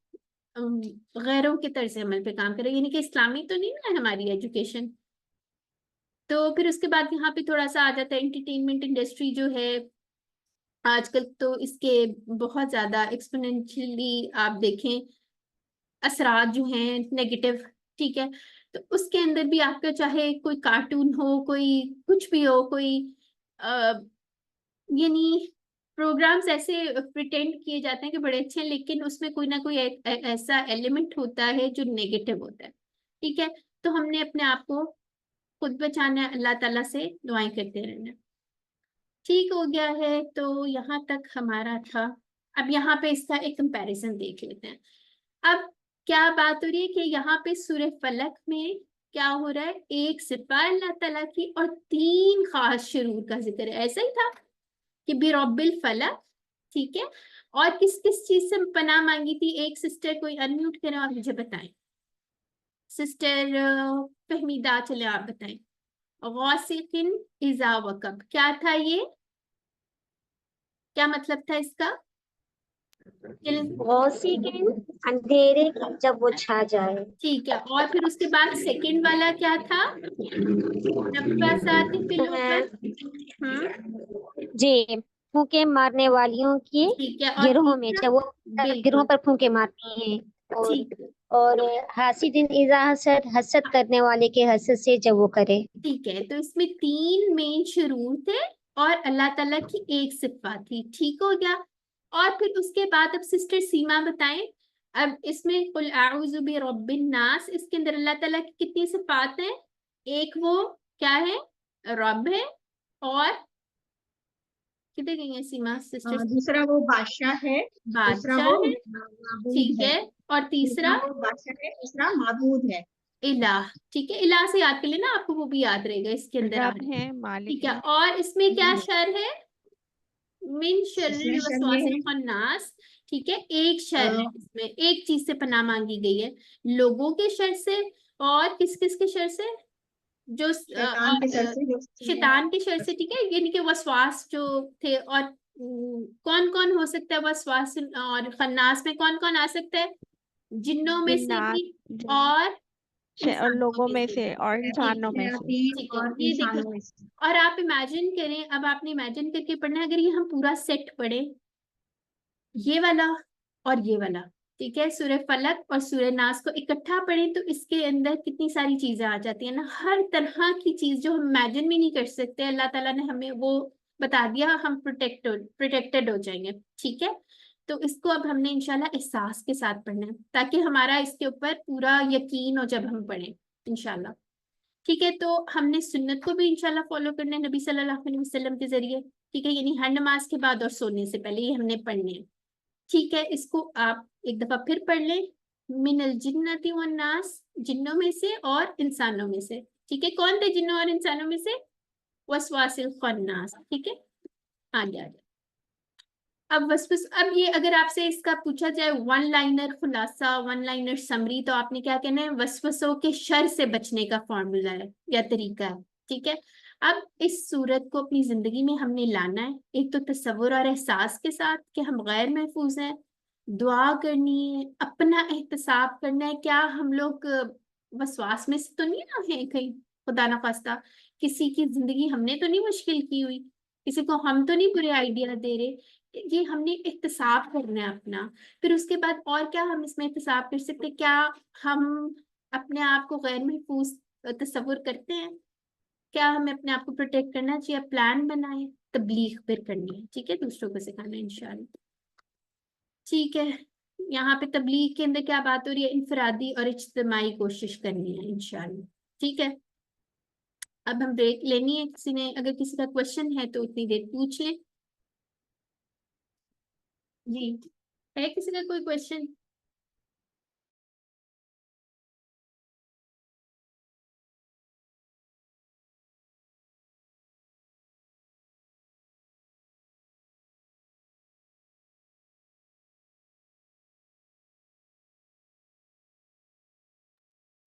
गैरों के तर्ज अमल पे काम करे, यानी कि इस्लामी तो नहीं है हमारी एजुकेशन। तो फिर उसके बाद यहाँ पे थोड़ा सा आ जाता है एंटरटेनमेंट इंडस्ट्री जो है, आजकल तो इसके बहुत ज्यादा एक्सपोनेंशियली आप देखें असरात जो हैं नेगेटिव, ठीक है। तो उसके अंदर भी आपका चाहे कोई कार्टून हो, कोई कुछ भी हो, कोई यानी प्रोग्राम्स ऐसे प्रिटेंड किए जाते हैं कि बड़े अच्छे हैं, लेकिन उसमें कोई ना कोई ऐसा एलिमेंट होता है जो नेगेटिव होता है, ठीक है। तो हमने अपने आप को खुद बचाना है, अल्लाह ताला से दुआएं करते रहना है, ठीक हो गया है। तो यहाँ तक हमारा था। अब यहाँ पे इसका एक कंपैरिजन देख लेते हैं। अब क्या बात हो रही है कि यहाँ पे सूरह फलक में क्या हो रहा है, एक सिफा अल्लाह ताला की और 3 खास शुरूर का जिक्र है, ऐसा ही था कि बिरब्बिल फलक, ठीक है। और किस किस चीज से पनाह मांगी थी, एक सिस्टर कोई अनम्यूट करें और मुझे बताएं, सिस्टर फहमीदा, चले आप बताएं। गौसिकिन इजा वकब, क्या था ये, क्या मतलब था इसका, गौसी के अंधेरे की जब वो छा जाए। ठीक है। और फिर उसके बाद सेकंड वाला क्या था, नब्बासात फिल उकद, जी, फूके मारने वालियों की ठीक है। और गिरोह में तीसरा, जब वो गिरोह बिल्कुल पर फूके मारती हैं, और ठीक, और हासिदिन इज़ा हसद, हसद करने वाले के हसद से जब वो करे। ठीक है। तो इसमें 3 मेन शुरूर थे और अल्लाह ताला की एक सिफा थी, ठीक हो गया। और फिर उसके बाद अब सिस्टर सीमा बताएं, अब इसमें कुल आऊज़ु बि रब्बिन नास, इसके अंदर अल्लाह ताला की कितनी सिफात हैं, एक वो क्या है, रब है, और कितने गई है सीमा सिस्टर, दूसरा वो बादशाह है, दूसरा बादशाह वो है, माबूद ठीक है, है। और तीसरा दूसरा वो बादशाह है, तीसरा माबूद है। इलाह, ठीक है। इलाह से याद कर लेना, आपको वो भी याद रहेगा इसके अंदर आ रब रहा है, है, मालिक ठीक है। है। और इसमें क्या जी, शर है, मिन इसमें शर्रिल शर ये वसवासिल है, खन्नास, ठीक है। एक शर है, अ, इसमें एक चीज से पनाह मांगी गई है, लोगों के शर से, और किस किस के शर से, जो शैतान के सर से जो शैतान के शर से, ठीक है, यानी कि वसवास जो थे, और कौन कौन हो सकता है वसवास और खन्नास में कौन कौन आ सकता है? जिन्नों में से जिन्नात, भी जिन और और इंसानों लोगों में में से से भी। और इंसानों में से। शयातीन ठीक है, और ये इंसानों देखो। में से। और आप इमेजिन करें, अब आपने इमेजिन करके पढ़ना है, अगर ये हम पूरा सेट पढ़े, ये वाला और ये वाला, ठीक है, सूरह फलक और सूरह नास को इकट्ठा पढ़ें, तो इसके अंदर कितनी सारी चीजें आ जाती है ना, हर तरह की चीज जो हम इमेजिन भी नहीं कर सकते, अल्लाह ताला ने हमें वो बता दिया, हम प्रोटेक्टेड हो जाएंगे। ठीक है, तो इसको अब हमने इंशाल्लाह एहसास के साथ पढ़ना है, ताकि हमारा इसके ऊपर पूरा यकीन हो जब हम पढ़ें इंशाल्लाह। ठीक है, तो हमने सुन्नत को भी इंशाल्लाह फॉलो करना है नबी सल्लल्लाहु अलैहि वसल्लम के जरिए। ठीक है, यानी हर नमाज के बाद और सोने से पहले ये हमने पढ़ने हैं। ठीक है, इसको आप एक दफा फिर पढ़ लें। मिनल जिन्नति वन नास, जिन्नों में से और इंसानों में से। ठीक है, कौन थे जिन्नों और इंसानों में से? वसवासिल खन्नास। ठीक है, आगे आ जाए। अब वसवस, अब ये अगर आपसे इसका पूछा जाए वन लाइनर खुलासा, वन लाइनर समरी, तो आपने क्या कहना है? वसवसों के शर से बचने का फॉर्मूला है या तरीका है। ठीक है, अब इस सूरत को अपनी जिंदगी में हमने लाना है, एक तो तसव्वुर और एहसास के साथ कि हम गैर महफूज हैं, दुआ करनी है, अपना एहतसाब करना है, क्या हम लोग वसवास में से तो नहीं ना है कहीं, खुदा ना खास्ता किसी की जिंदगी हमने तो नहीं मुश्किल की हुई, किसी को हम तो नहीं बुरे आइडिया दे रहे, ये हमने एहतसाब करना है अपना। फिर उसके बाद और क्या हम इसमें एहतसाब कर सकते हैं? क्या हम अपने आप को गैर महफूज तस्वुर करते हैं? क्या हमें अपने आप को प्रोटेक्ट करना चाहिए? प्लान बनाए, तबलीग फिर करनी है। ठीक है, दूसरों को सिखाना है इंशाल्लाह। ठीक है, यहाँ पे तबलीग के अंदर क्या बात हो रही है? इनफरादी और इज्तिमाई कोशिश करनी है इंशाल्लाह। ठीक है, अब हम ब्रेक लेनी है, किसी ने अगर किसी का क्वेश्चन है तो उतनी देर पूछ लें। जी, है किसी का कोई क्वेश्चन?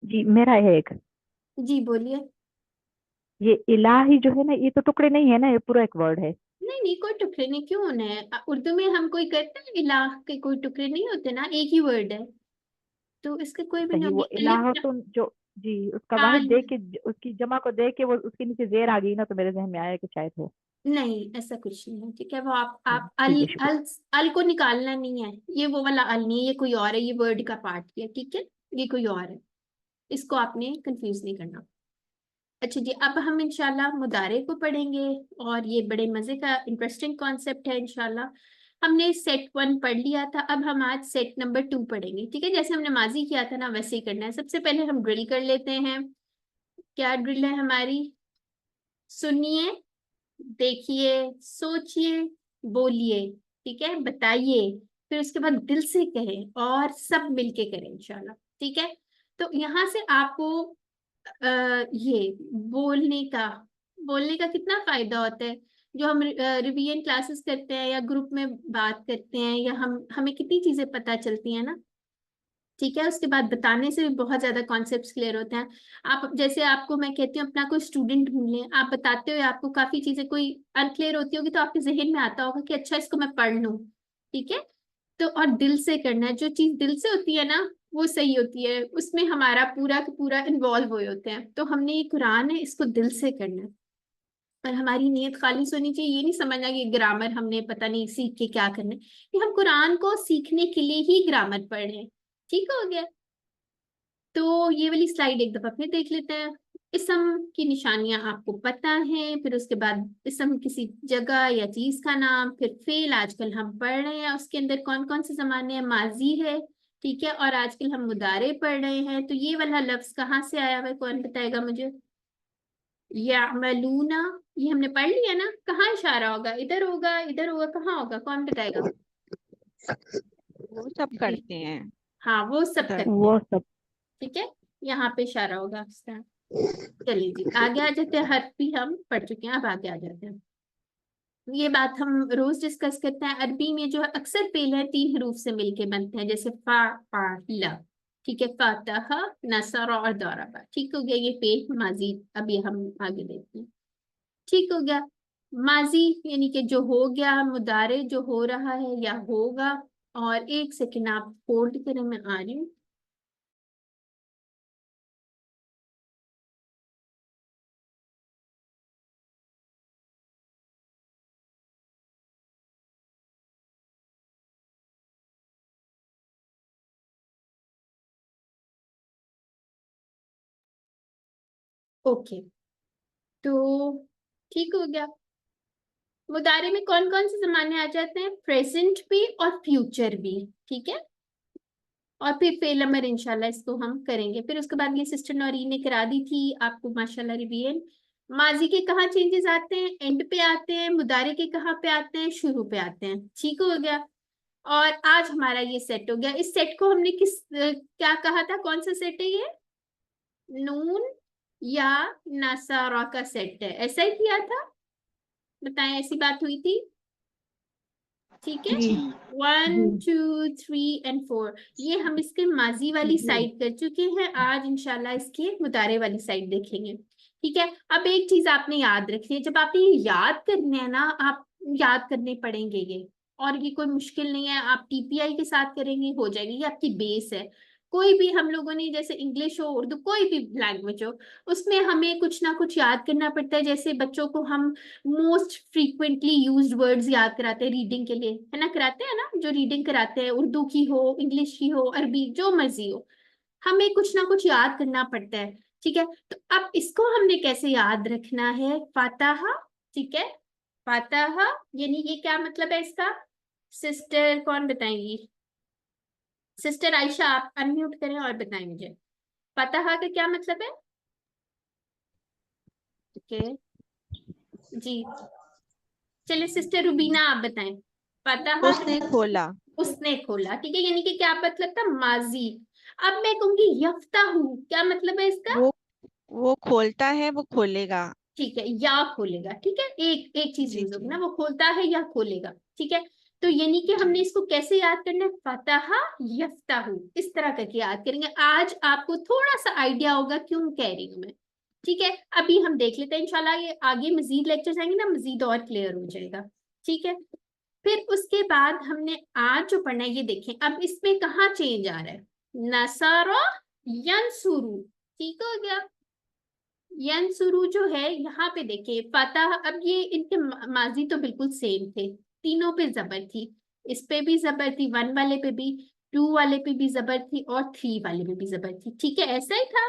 जी मेरा है एक। जी बोलिए। ये इलाही जो है ना, ये तो टुकड़े नहीं है ना, ये पूरा एक वर्ड है। नहीं नहीं, कोई टुकड़े नहीं, क्यों होना है? उर्दू में हम कोई करते हैं इलाह के कोई टुकड़े नहीं होते ना, एक ही वर्ड है, तो इसके कोई भी नहीं सही, होंगे। वो इलाह तो जो, जी उसका हाँ, वाहिद देख के उसकी जमा को देख के वो उसके नीचे जेर आ गई ना, तो मेरे जहन में आया कि शायद हो। नहीं ऐसा कुछ नहीं है। ठीक है, वो आप ठीक अल है, शुक्रिया। अल अल को निकालना नहीं है, ये वो वाला अल नहीं है, ये कोई और है, ये वर्ड का पार्ट है। ठीक है, ये कोई और है, इसको आपने कंफ्यूज नहीं करना। अच्छा जी, अब हम इंशाल्लाह मुदारे को पढ़ेंगे, और ये बड़े मजे का इंटरेस्टिंग कॉन्सेप्ट है इंशाल्लाह। हमने सेट 1 पढ़ लिया था, अब हम आज सेट नंबर 2 पढ़ेंगे। ठीक है, जैसे हमने माजी किया था ना, वैसे ही करना है। सबसे पहले हम ड्रिल कर लेते हैं। क्या ड्रिल है हमारी? सुनिए, देखिए, सोचिए, बोलिए, ठीक है, बताइए, फिर उसके बाद दिल से कहें और सब मिलके करें इंशाल्लाह। ठीक है, तो यहाँ से आपको ये बोलने का कितना फायदा होता है? जो हम रिवीजन क्लासेस करते हैं या ग्रुप में बात करते हैं, या हमें कितनी चीजें पता चलती हैं ना। ठीक है, उसके बाद बताने से भी बहुत ज्यादा कॉन्सेप्ट्स क्लियर होते हैं। आप जैसे, आपको मैं कहती हूँ अपना कोई स्टूडेंट ढूंढ लें, आप बताते हुए आपको काफी चीजें कोई अनक्लियर होती होगी, तो आपके जहन में आता होगा कि अच्छा इसको मैं पढ़ लूँ। ठीक है, तो और दिल से करना है, जो चीज दिल से होती है ना वो सही होती है, उसमें हमारा पूरा का पूरा इन्वॉल्व हुए होते हैं। तो हमने ये कुरान है, इसको दिल से करना है, और हमारी नीयत खालिस होनी चाहिए। ये नहीं समझना कि ग्रामर हमने पता नहीं सीख के क्या करना है, कि हम कुरान को सीखने के लिए ही ग्रामर पढ़ रहे हैं। ठीक हो गया, तो ये वाली स्लाइड एक दफा फिर देख लेते हैं। इसम की निशानियां आपको पता है, फिर उसके बाद इसम किसी जगह या चीज का नाम, फिर फेल आजकल हम पढ़ रहे हैं, उसके अंदर कौन कौन से जमाने हैं, माजी है। ठीक है, और आजकल हम मुदारे पढ़ रहे हैं, तो ये वाला लफ्ज कहाँ से आया हुआ है, कौन बताएगा मुझे? यामलूना, ये हमने पढ़ लिया ना, कहाँ इशारा होगा? इधर होगा, इधर होगा, कहाँ होगा, कौन बताएगा? वो सब जी, करते हैं हाँ, वो सब उधर। करते हैं। वो सब। ठीक है, यहाँ पे इशारा होगा इसका। चलिए जी, आगे आ जाते हैं। हर्फ भी हम पढ़ चुके हैं, अब आगे आ जाते हैं। ये बात हम रोज डिस्कस करते हैं। अरबी में जो है अक्सर फेल है 3 हरूफ से मिलके बनते हैं, जैसे फा पा ला। ठीक है, फातह, नसर और दौराबा। ठीक हो गया, ये फेल माजी। अब ये हम आगे देखते हैं। ठीक हो गया, माजी यानी कि जो हो गया, मुदारे जो हो रहा है या होगा। और एक सेकंड आप होल्ड करें, मैं आ रही हूँ। ओके, तो ठीक हो गया। मुदारे में कौन कौन से जमाने आ जाते हैं? प्रेजेंट भी और फ्यूचर भी, ठीक है। और फिर फेल अमर इंशाल्लाह इसको हम करेंगे। फिर उसके बाद ये सिस्टर नौरीन ने करा दी थी आपको माशाल्लाह रिवीजन। माजी के कहाँ चेंजेस आते हैं? एंड पे आते हैं। मुदारे के कहाँ पे आते हैं? शुरू पे आते हैं। ठीक हो गया। और आज हमारा ये सेट हो गया। इस सेट को हमने क्या कहा था? कौन सा सेट है ये? नून या नासारा का सेट है, ऐसा ही किया था, बताएं, ऐसी बात हुई थी, ठीक है। जी 1 2 3 एंड 4 ये हम इसके माजी वाली साइड कर चुके हैं। आज इंशाल्लाह इसके मुदारे वाली साइड देखेंगे, ठीक है। अब एक चीज आपने याद रखनी है, जब आपने ये याद करने हैं ना, आप याद करने पड़ेंगे ये, और ये कोई मुश्किल नहीं है। आप टीपीआई के साथ करेंगे, हो जाएगी, ये आपकी बेस है। कोई भी हम लोगों ने, जैसे इंग्लिश हो, उर्दू, कोई भी लैंग्वेज हो, उसमें हमें कुछ ना कुछ याद करना पड़ता है। जैसे बच्चों को हम मोस्ट फ्रीक्वेंटली यूज्ड वर्ड्स याद कराते हैं रीडिंग के लिए, है ना, कराते हैं ना, जो रीडिंग कराते हैं, उर्दू की हो, इंग्लिश की हो, अरबी, जो मर्जी हो, हमें कुछ ना कुछ याद करना पड़ता है, ठीक है। तो अब इसको हमने कैसे याद रखना है? फातहा, ठीक है। फातहा यानी ये क्या मतलब है इसका? सिस्टर कौन बताएंगी? सिस्टर आयशा, आप अनम्यूट करें और बताएं मुझे फातहा का क्या मतलब है। ओके जी, चलिए सिस्टर रुबीना आप बताएं। फातहा उसने खोला। उसने खोला, ठीक है, यानी कि क्या मतलब था? माजी। अब मैं कहूंगी यफ्ताहू, क्या मतलब है इसका? वो खोलता है, वो खोलेगा। ठीक है, या खोलेगा, ठीक है, एक एक चीज जी यूज होगी जी। ना, वो खोलता है या खोलेगा, ठीक है। तो यानी कि हमने इसको कैसे याद करना है? फतहा यफ्ताहू, इस तरह करके याद करेंगे। आज आपको थोड़ा सा आइडिया होगा क्यों कह रही हूं मैं, ठीक है। अभी हम देख लेते हैं इंशाल्लाह, ये आगे मजीद लेक्चर्स आएंगे ना, मजीद और क्लियर हो जाएगा, ठीक है। फिर उसके बाद हमने आज जो पढ़ना है ये देखें। अब इसमें कहाँ चेंज आ रहा है? नसारा यंसुरु, ठीक हो गया। यंसुरु जो है यहाँ पे देखिए फतह, अब ये इनके माजी तो बिल्कुल सेम थे, तीनों पे जबर थी। इस पे भी जबर थी, 1 वाले पे भी, 2 वाले पे भी जबर थी, और 3 वाले पे भी जबर थी, ठीक है, ऐसा ही था।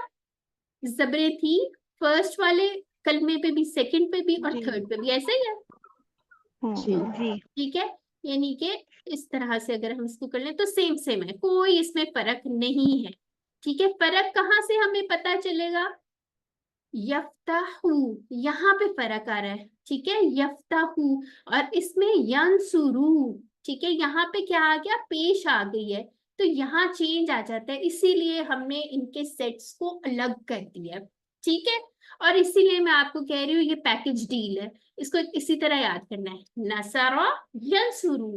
जबरें थी फर्स्ट वाले कलमे पे भी, सेकंड पे भी, और जी। थर्ड पे भी, ऐसा ही है, जी। ठीक है। यानी कि इस तरह से अगर हम इसको कर लें तो सेम सेम है, कोई इसमें फर्क नहीं है, ठीक है। फर्क कहाँ से हमें पता चलेगा? यफ्ताहू, यहाँ पे फर्क आ रहा है, ठीक है, यफ्ताहू। और इसमें यंसुरू, ठीक है, यहाँ पे क्या आ गया? पेश आ गई है, तो यहाँ चेंज आ जाता है, इसीलिए हमने इनके सेट्स को अलग कर दिया, ठीक है। और इसीलिए मैं आपको कह रही हूँ ये पैकेज डील है, इसको इसी तरह याद करना है। नसरा यंसुरू,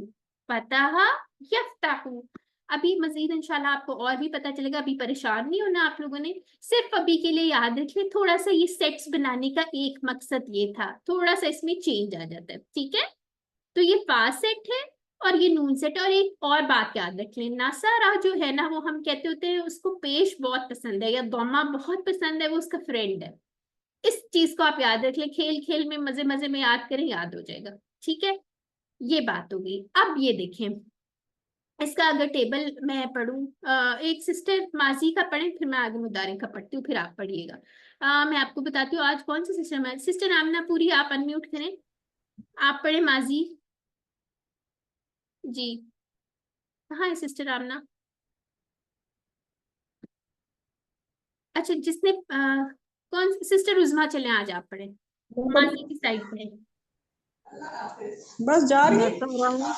फतहा यफ्ताहू। अभी मजीद इंशाल्लाह आपको और भी पता चलेगा, अभी परेशान नहीं होना आप लोगों ने। सिर्फ अभी के लिए याद रखिए, थोड़ा सा ये सेट्स बनाने का एक मकसद ये था, थोड़ा सा इसमें चेंज आ जाता है, ठीक है। तो ये फास्ट सेट है और ये नून सेट। और एक और बात याद रख लें, नासारा जो है ना, वो हम कहते होते हैं उसको पेश बहुत पसंद है या दोमा बहुत पसंद है, वो उसका फ्रेंड है। इस चीज को आप याद रख लें, खेल खेल में, मजे मजे में याद करें, याद हो जाएगा, ठीक है। ये बात होगी। अब ये देखें, इसका अगर टेबल मैं पढ़ूं, एक सिस्टर माजी का पढ़ें, फिर मैं आगे मुदारे का पढ़ती हूँ, फिर आप पढ़िएगा। मैं आपको बताती हूँ आज कौन सी सिस्टर में, सिस्टर आमना पूरी, आप अनम्यूट करें, आप पढ़े माजी जी। कहाँ है सिस्टर आमना? अच्छा, जिसने कौन, सिस्टर उजमा, चले आज आप पढ़े, माजी की साइड पे है। बस जा रही है। नसरा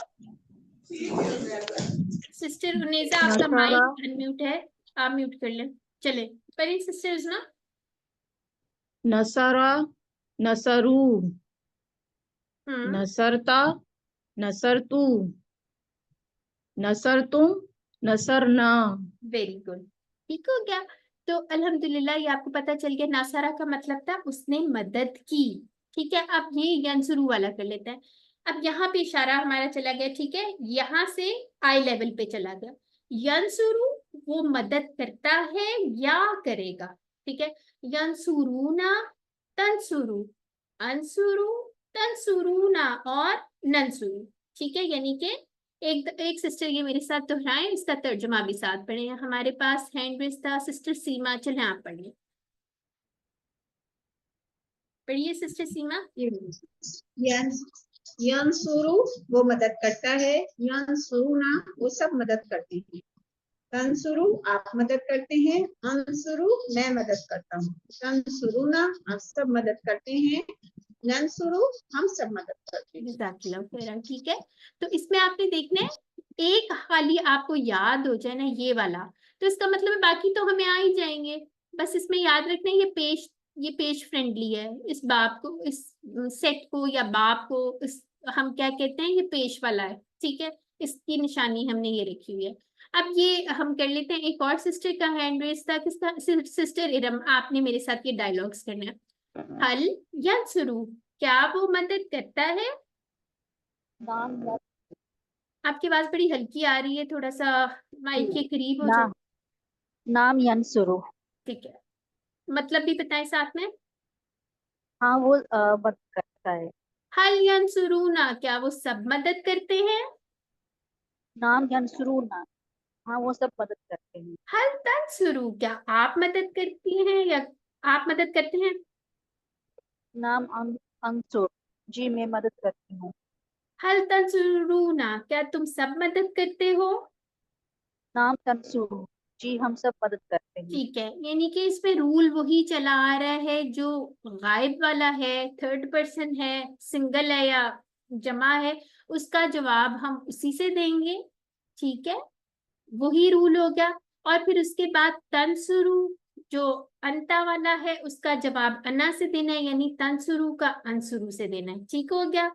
सिस्टर उनेजा आपका नसरा माइक अनम्यूट है, आप म्यूट कर लें, चले पढ़िए सिस्टर उजमा। नसरा नसरू हम्म, नसरता नसरतू नसरतुम नसरना। वेरी गुड, ठीक हो गया। तो अल्हम्दुलिल्लाह ये आपको पता चल गया, नासारा का मतलब था उसने मदद की, ठीक है, अब ये यंसुरू वाला कर लेते हैं। अब यहाँ पे इशारा हमारा चला गया, ठीक है, यहाँ से आई लेवल पे चला गया। यंसुरू वो मदद करता है या करेगा, ठीक है। यंसुरूना, तंसुरू, अंसुरू, तंसुरूना और नंसुरू, ठीक है। यानी कि एक सिस्टर ये मेरे साथ दोहराएं, इसका तर्जुमा भी साथ पढ़े। हमारे पास हैंड रेज था सिस्टर सीमा, चले आप पढ़िए, पढ़िए सिस्टर सीमा। यंसुरु वो मदद करता है, यंसुरुना वो सब मदद करते हैं। तंसुरु आप मदद करते हैं, अंसुरु मैं मदद करता हूँ, तंसुरुना आप सब मदद करते हैं, नंसुरु हम सब मदद करते हैं। जज़ाकल्लाह खैरन, ठीक है। तो इसमें आपने देखना है एक खाली आपको याद हो जाए ना ये वाला, तो इसका मतलब है बाकी तो हमें आ ही जाएंगे। बस इसमें याद रखना ये पेज फ्रेंडली है। इस बाप को, इस सेट को या बाप को इस हम क्या कहते हैं, ये पेश वाला है, ठीक है। इसकी निशानी हमने ये रखी हुई है। अब ये हम कर लेते हैं। एक और सिस्टर का हैंड रेज था, किसका? सिस्टर इरम, आपने मेरे साथ ये डायलॉग्स करना है। हल यंसुरू, क्या वो मदद करता है? आपकी आवाज बड़ी हल्की आ रही है, थोड़ा सा माइक के करीब हो जाए। नाम यंसुरू, ठीक है, मतलब भी बताएं साथ में। हाँ वो मदद करता है। हल यंसुरूना, क्या वो सब मदद करते हैं? नाम यंसुरूना, हाँ वो सब मदद करते हैं। हल तंसुरू, क्या आप मदद करती हैं या आप मदद करते हैं? नाम अंसुर, जी मैं मदद करती हूँ। हल तंसुरूना, क्या तुम सब मदद करते हो? नाम तंसुर, जी हम सब मदद करते हैं। ठीक है, यानी कि इसमें रूल वही चला आ रहा है जो गायब वाला है, थर्ड पर्सन है, सिंगल है या जमा है, उसका जवाब हम उसी से देंगे, ठीक है। वही रूल हो गया। और फिर उसके बाद तंसुरु जो अंता वाला है उसका जवाब अना से देना है, यानी तंसुरु का अंसुरु से देना है, ठीक हो गया।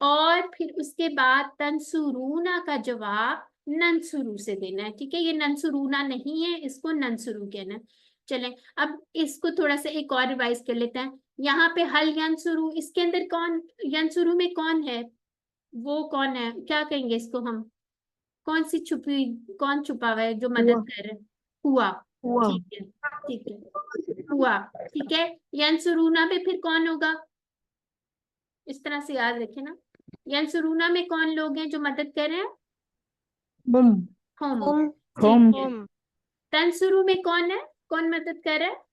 और फिर उसके बाद तंसुरूना का जवाब नंसुरु से देना है, ठीक है। ये नंसुरूना नहीं है, इसको नंसुरु कहना है। चलें, अब इसको थोड़ा सा एक और रिवाइज कर लेते हैं। यहाँ पे हल यंसुरु, इसके अंदर कौन, यंसुरु में कौन है? वो कौन है, क्या कहेंगे इसको हम? कौन सी छुपी, कौन छुपा हुआ है जो मदद कर रहा है? हुआ, हुआ। ठीक है, ठीक है, हुआ, ठीक है। यंसुरूना पे फिर कौन होगा? इस तरह से याद रखे ना, यंसुरूना में कौन लोग हैं जो मदद कर रहे हैं? हम हम, हम ठीक है। तंसुरु में कौन है, कौन मदद कर रहा है?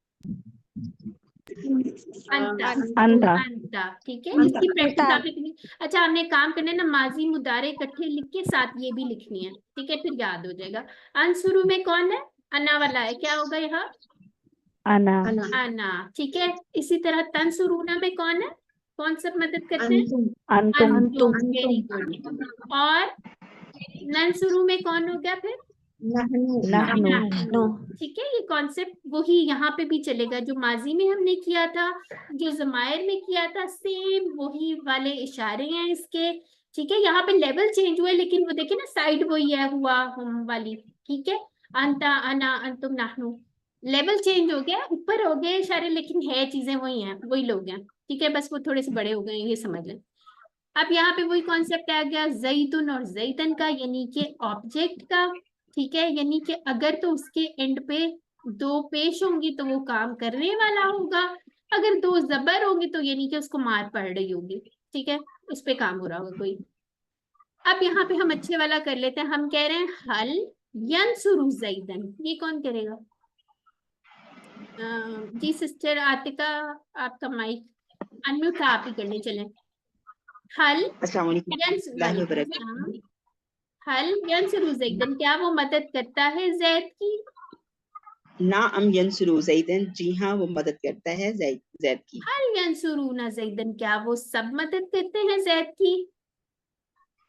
अंता, अंता, अंता, ठीक है। इसकी प्रैक्टिस आप लिखनी। अच्छा, हमने काम करना है ना, माजी मुदारे इकट्ठे लिख के साथ ये भी लिखनी है, ठीक है, फिर याद हो जाएगा। अंसुरु में कौन है? अना वाला है, क्या होगा यहाँ? अना, अना, ठीक है। इसी तरह तंसुरूना में कौन है, कौन सब मदद करते हैं? अंतुम, अंतुम, वेरी गुड। और नंसुरु में कौन हो गया फिर? नहनु नहनु, ठीक है। ये कॉन्सेप्ट वही यहाँ पे भी चलेगा जो माजी में हमने किया था, जो जमायर में किया था, सेम वही वाले इशारे हैं इसके, ठीक है। यहाँ पे लेवल चेंज हुआ है, लेकिन वो देखिए ना साइड वही है, हुआ, हम वाली, ठीक है। अंता, अना, अंतुम, नाहनु, लेवल चेंज हो गया, ऊपर हो गए इशारे, लेकिन है चीजें वही हैं, वही लोग हैं, ठीक है। बस वो थोड़े से बड़े हो गए हैं, ये समझ लें। अब यहाँ पे वही कॉन्सेप्ट आ गया जैतुन और जैतन का, यानी कि ऑब्जेक्ट का, ठीक है। यानी कि अगर तो उसके एंड पे दो पेश होंगी तो वो काम करने वाला होगा, अगर दो जबर होंगे तो यानी कि उसको मार पड़ रही होगी, ठीक है, उस पे काम हो रहा होगा कोई। अब यहाँ पे हम अच्छे वाला कर लेते हैं। हम कह रहे हैं हल यंसुरु जैदन, ये कौन करेगा? जी सिस्टर आतिका, आपका माइक अनम्यूट था, आप ही करने चले। हल हल यंसुरु जैदन, क्या वो मदद करता है जैद की? नाम यंसुरु जैदन, जी हाँ वो मदद करता है जैद की। हल यंसुरूना जैदन, क्या वो सब मदद करते हैं जैद की?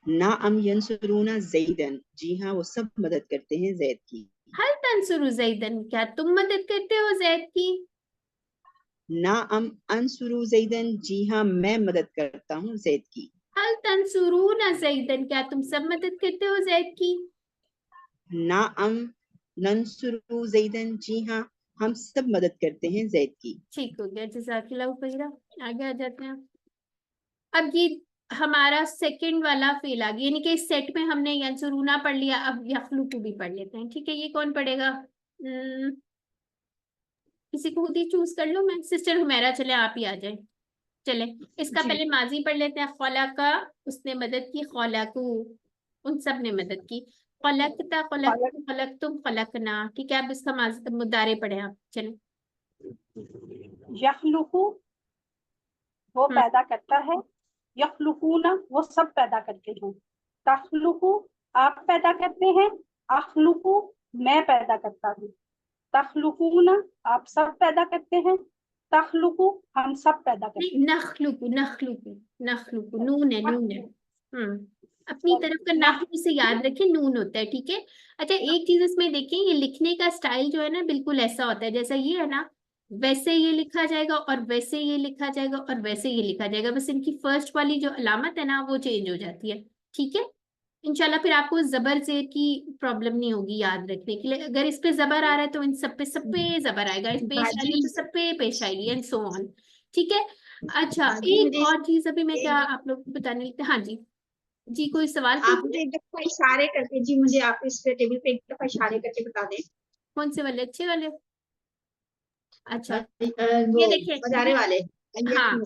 नाम यंसुरूना जैदन, जी हाँ वो सब मदद करते हैं जैद की। हल तंसुरु जैदन, क्या तुम मदद करते हो जैद की? नाम अंसुरु जैदन, जी हाँ मैं मदद करता हूँ जैद की। हल तंसुरूना जैदन, क्या तुम सब मदद करते हो जैद की? नाम नंसुरु जैदन, जी हाँ हम सब मदद करते हैं जैद की। ठीक हो गया, जज़ाकल्लाह खैरा। आगे आ जाते हैं। अब ये हमारा सेकंड वाला फेल आ गया, यानी कि इस सेट में हमने यंसुरूना पढ़ लिया, अब यखलुकु भी पढ़ लेते हैं। ठीक है, ये कौन पढ़ेगा? किसी को खुद ही चूज कर लो। मैं सिस्टर हुमैरा, चले आप ही आ जाए। चले, इसका जी। पहले माजी पढ़ लेते हैं। खलका, उसने मदद की। खलकू, उन सब ने मदद की। खलकता, खलक, खलकतुम, खलकना। ठीक है, अब इसका मुदारे पढ़े आप। चले। यखलुकु वो पैदा करता है, यखलुकूना वो सब पैदा करते हैं, तखलुकु आप पैदा करते हैं, अखलुकु मैं पैदा करता हूँ, तखलुकूना आप सब पैदा करते हैं, तखलुकु हम सब पैदा करते नहीं, नखलुकु, नखलुकु, नखलुकु, नून है, नून है। अपनी तरफ का नाखलू से याद रखें, नून होता है। ठीक है। अच्छा, एक चीज इसमें देखें, ये लिखने का स्टाइल जो है ना, बिल्कुल ऐसा होता है जैसा ये है ना, वैसे ये लिखा जाएगा और वैसे ये लिखा जाएगा और वैसे ये लिखा जाएगा। बस इनकी फर्स्ट वाली जो अलामत है ना, वो चेंज हो जाती है। ठीक है। इंशाल्लाह फिर आपको जबर जेर की प्रॉब्लम नहीं होगी याद रखने के लिए। अगर इस पे जबर आ रहा है तो इन सब पे जबर आएगा, इस पेश आ रही है तो सब पे पेश आएगी, एंड सो ऑन। ठीक है। अच्छा, एक और चीज अभी मैं क्या आप लोग को बताने लगते। हाँ जी, जी कोई सवाल आप पूछिए। एक दफा इशारे करके जी, मुझे आप इस पे टेबल पे एक दफा इशारे करके बता दें। कौन से वाले? अच्छे वाले? अच्छा, वो ये देखिए। मुजारे वाले। हाँ,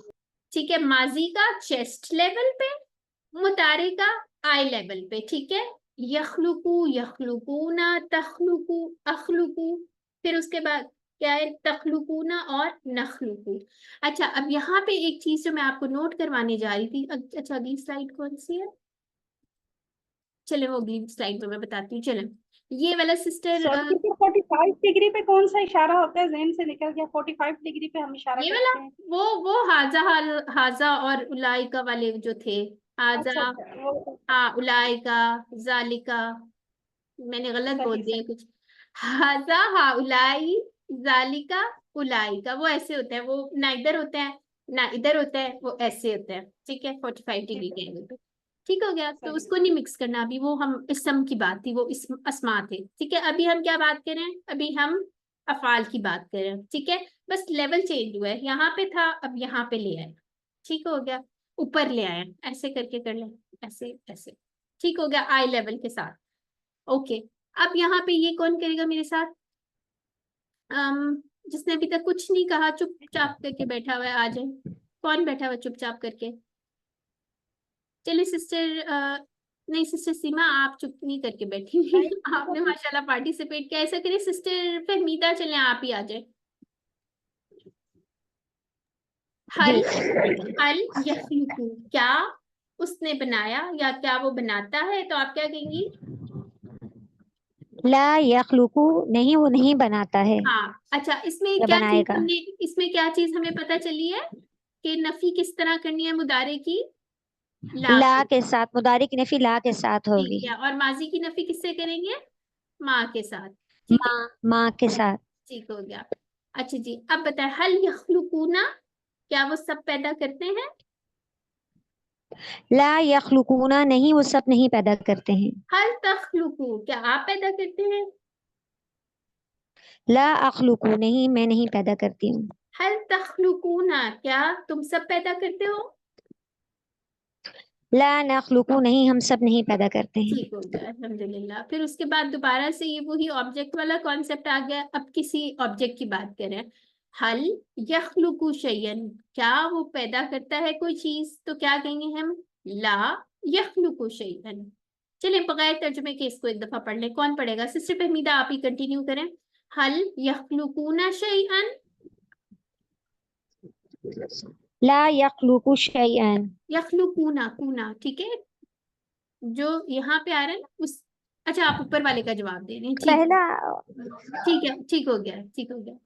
ठीक है। माजी का चेस्ट लेवल पे, मुतारे का आई लेवल पे। ठीक है। यखलुकु, यखलुकूना, तखलुकु, अखलुकु, फिर उसके बाद क्या है? तखलुकूना और नखलुकु। अच्छा, अब यहाँ पे एक चीज जो मैं आपको नोट करवाने जा रही थी। अच्छा, अगली स्लाइड कौन सी है? चले, वो अगली स्लाइड में मैं बताती हूँ। चले, ये वाला सिस्टर, हैं। 45 डिग्री पे कौन सा इशारा होता है? ज़हन से निकल गया। 45 डिग्री पे हम इशारा ये वाला, करते हैं। वो हाजा, हाजा और उलाइका वाले जो थे। हाजा, वो हाँ, उलाइका, जालिका, मैंने गलत बोल सही दिया सही। कुछ। हाजा, हाँ, उलाई, जालिका, उलाइका, वो ऐसे होते हैं। वो ना इधर होते हैं ना इधर होते हैं, वो ऐसे होते हैं। ठीक है, 45 डिग्री के एंगल पे। ठीक हो गया, तो उसको नहीं मिक्स करना अभी। वो हम इसम की बात थी, वो अस्मा थे। ठीक है, अभी हम क्या बात करें? अभी हम अफाल की बात करें। ठीक है, बस लेवल चेंज हुआ है। यहाँ पे था, अब यहाँ पे ले आए। ठीक हो गया, ऊपर ले आए, ऐसे करके कर लें, ऐसे ऐसे। ठीक हो गया, आई लेवल के साथ। ओके, अब यहाँ पे ये कौन करेगा मेरे साथ? जिसने अभी तक कुछ नहीं कहा, चुपचाप करके बैठा हुआ है, आ जाए। कौन बैठा हुआ है चुपचाप करके? चलिए सिस्टर, नहीं, सिस्टर सीमा आप चुप नहीं करके बैठी हुई आपने माशाल्लाह पार्टिसिपेट किया। ऐसा करिए सिस्टर फहमीदा, चले आप ही आ जाए। हल, हल यखलुकु, क्या उसने बनाया या क्या वो बनाता है? तो आप क्या कहेंगी? ला यखलुकु नहीं, वो नहीं बनाता है हाँ। अच्छा, इसमें या क्या चीज बनाएगा। हमने, इसमें क्या चीज हमें पता चली है कि नफी किस तरह करनी है मुदारे की? ला ला से। के साथ, मुदारी की नफी ला के साथ ठीक होगी। है, और माजी की नफी किससे करेंगे? माँ के साथ। ठीक है, माँ, माँ के साथ। ठीक हो गया। अच्छा जी, अब बताए, हल यखलुकूना, क्या वो सब पैदा करते हैं? ला यखलुकूना नहीं, वो सब नहीं पैदा करते हैं। हल तखलुकू, क्या आप पैदा करते हैं? ला अखलुकू नहीं, मैं नहीं पैदा करती हूँ। हल तखलुकूना, क्या तुम सब पैदा करते हो? ला नखलुकू नहीं, हम सब नहीं पैदा करते हैं। ठीक हो गया, अल्हम्दुलिल्लाह। फिर उसके बाद दोबारा से ये वही ऑब्जेक्ट वाला कॉन्सेप्ट आ गया। अब किसी ऑब्जेक्ट की बात करें। हल यखलुकु शयन, क्या वो पैदा करता है कोई चीज? तो क्या कहेंगे हम? ला यखलुकु शयन। चलिए, बगैर तर्जुमे के इसको एक दफा पढ़ लें। कौन पढ़ेगा? सिस्टर फहमीदा, आप ही कंटिन्यू करें। हल यखलुकुना शयन। ला यखलुकु शैअन। यखलुकुना, कूना, ठीक है, जो यहाँ पे आ रहा है ना उस। अच्छा, आप ऊपर वाले का जवाब दे रहे हैं। ठीक है, पहला ठीक है, ठीक हो गया, ठीक हो गया।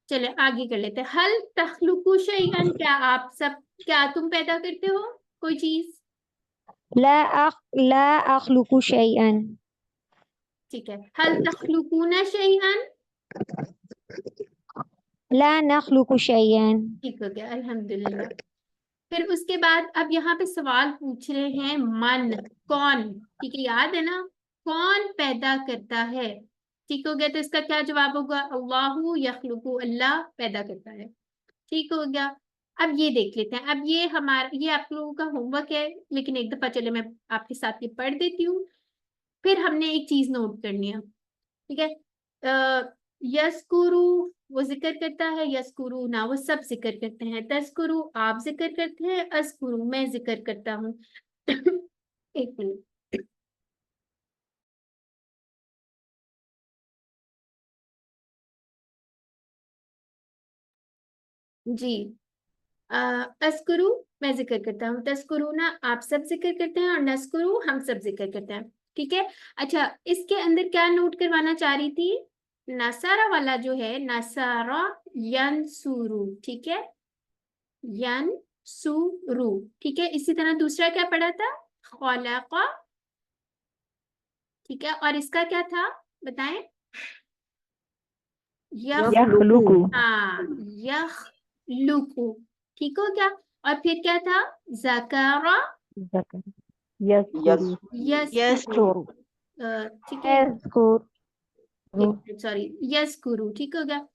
चले आगे कर लेते हैं। हल तखलुकु शैअन, क्या आप सब, क्या तुम पैदा करते हो कोई चीज? ला अखलुकु शैअन। ठीक है, हल तखलुकुना शैअन। ला नखलुकु शैअन। ठीक हो गया, अल्हम्दुलिल्लाह। फिर उसके बाद अब यहाँ पे सवाल पूछ रहे हैं, मन, कौन? ठीक है, याद है ना, कौन पैदा करता है? ठीक हो गया। तो इसका क्या जवाब होगा? अल्लाहु यखलुकु, अल्लाह पैदा करता है। ठीक हो गया। अब ये देख लेते हैं। अब ये हमारा, ये आप लोगों का होमवर्क है, लेकिन एक दफा चले मैं आपके साथ ये पढ़ देती हूँ, फिर हमने एक चीज नोट करनी है। ठीक है। यस्कुरु वो जिक्र करता है, यस्कुरु ना वो सब जिक्र करते हैं, तस्कुरु आप जिक्र करते हैं, अस्कुरु मैं जिक्र करता हूँ। एक मिनट। जी, अस्कुरु मैं जिक्र करता हूँ, तस्कुरु ना आप सब जिक्र करते हैं, और नस्कुरु हम सब जिक्र करते हैं। ठीक है। अच्छा, इसके अंदर क्या नोट करवाना चाह रही थी? नसारा वाला जो है, नसारा यनसुरु, ठीक है, यनसुरु। ठीक है। इसी तरह दूसरा क्या पढ़ा था? खलका, ठीक है, और इसका क्या था बताएं? यखलुकु। हाँ, यखलुकु। ठीक हो गया। और फिर क्या था? ज़करा ज़कर, यस्कुरु, यस्कुरु। ठीक है, सॉरी, यस्कुरु। ठीक हो गया।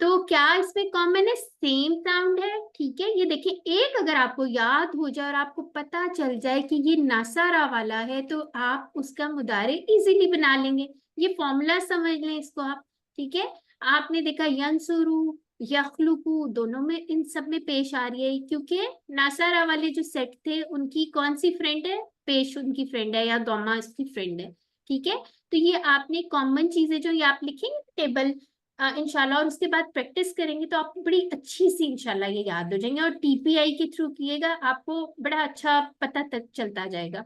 तो क्या इसमें कॉमन है? सेम साउंड है। ठीक है। ये देखिए, एक अगर आपको याद हो जाए और आपको पता चल जाए कि ये नासारा वाला है, तो आप उसका मुदारे इजीली बना लेंगे। ये फॉर्मूला समझ लें इसको आप। ठीक है। आपने देखा यंसुरु, यखलुकु दोनों में, इन सब में पेश आ रही है, क्योंकि नासारा वाले जो सेट थे उनकी कौन सी फ्रेंड है? पेश उनकी फ्रेंड है, या दोमा इसकी फ्रेंड है। ठीक है। तो ये आपने कॉमन चीजें जो ये आप लिखेंगे टेबल इंशाल्लाह, और उसके बाद प्रैक्टिस करेंगे तो आपको बड़ी अच्छी सी इंशाल्लाह ये याद हो जाएंगे, और टीपीआई के थ्रू किएगा, आपको बड़ा अच्छा पता तक चलता जाएगा।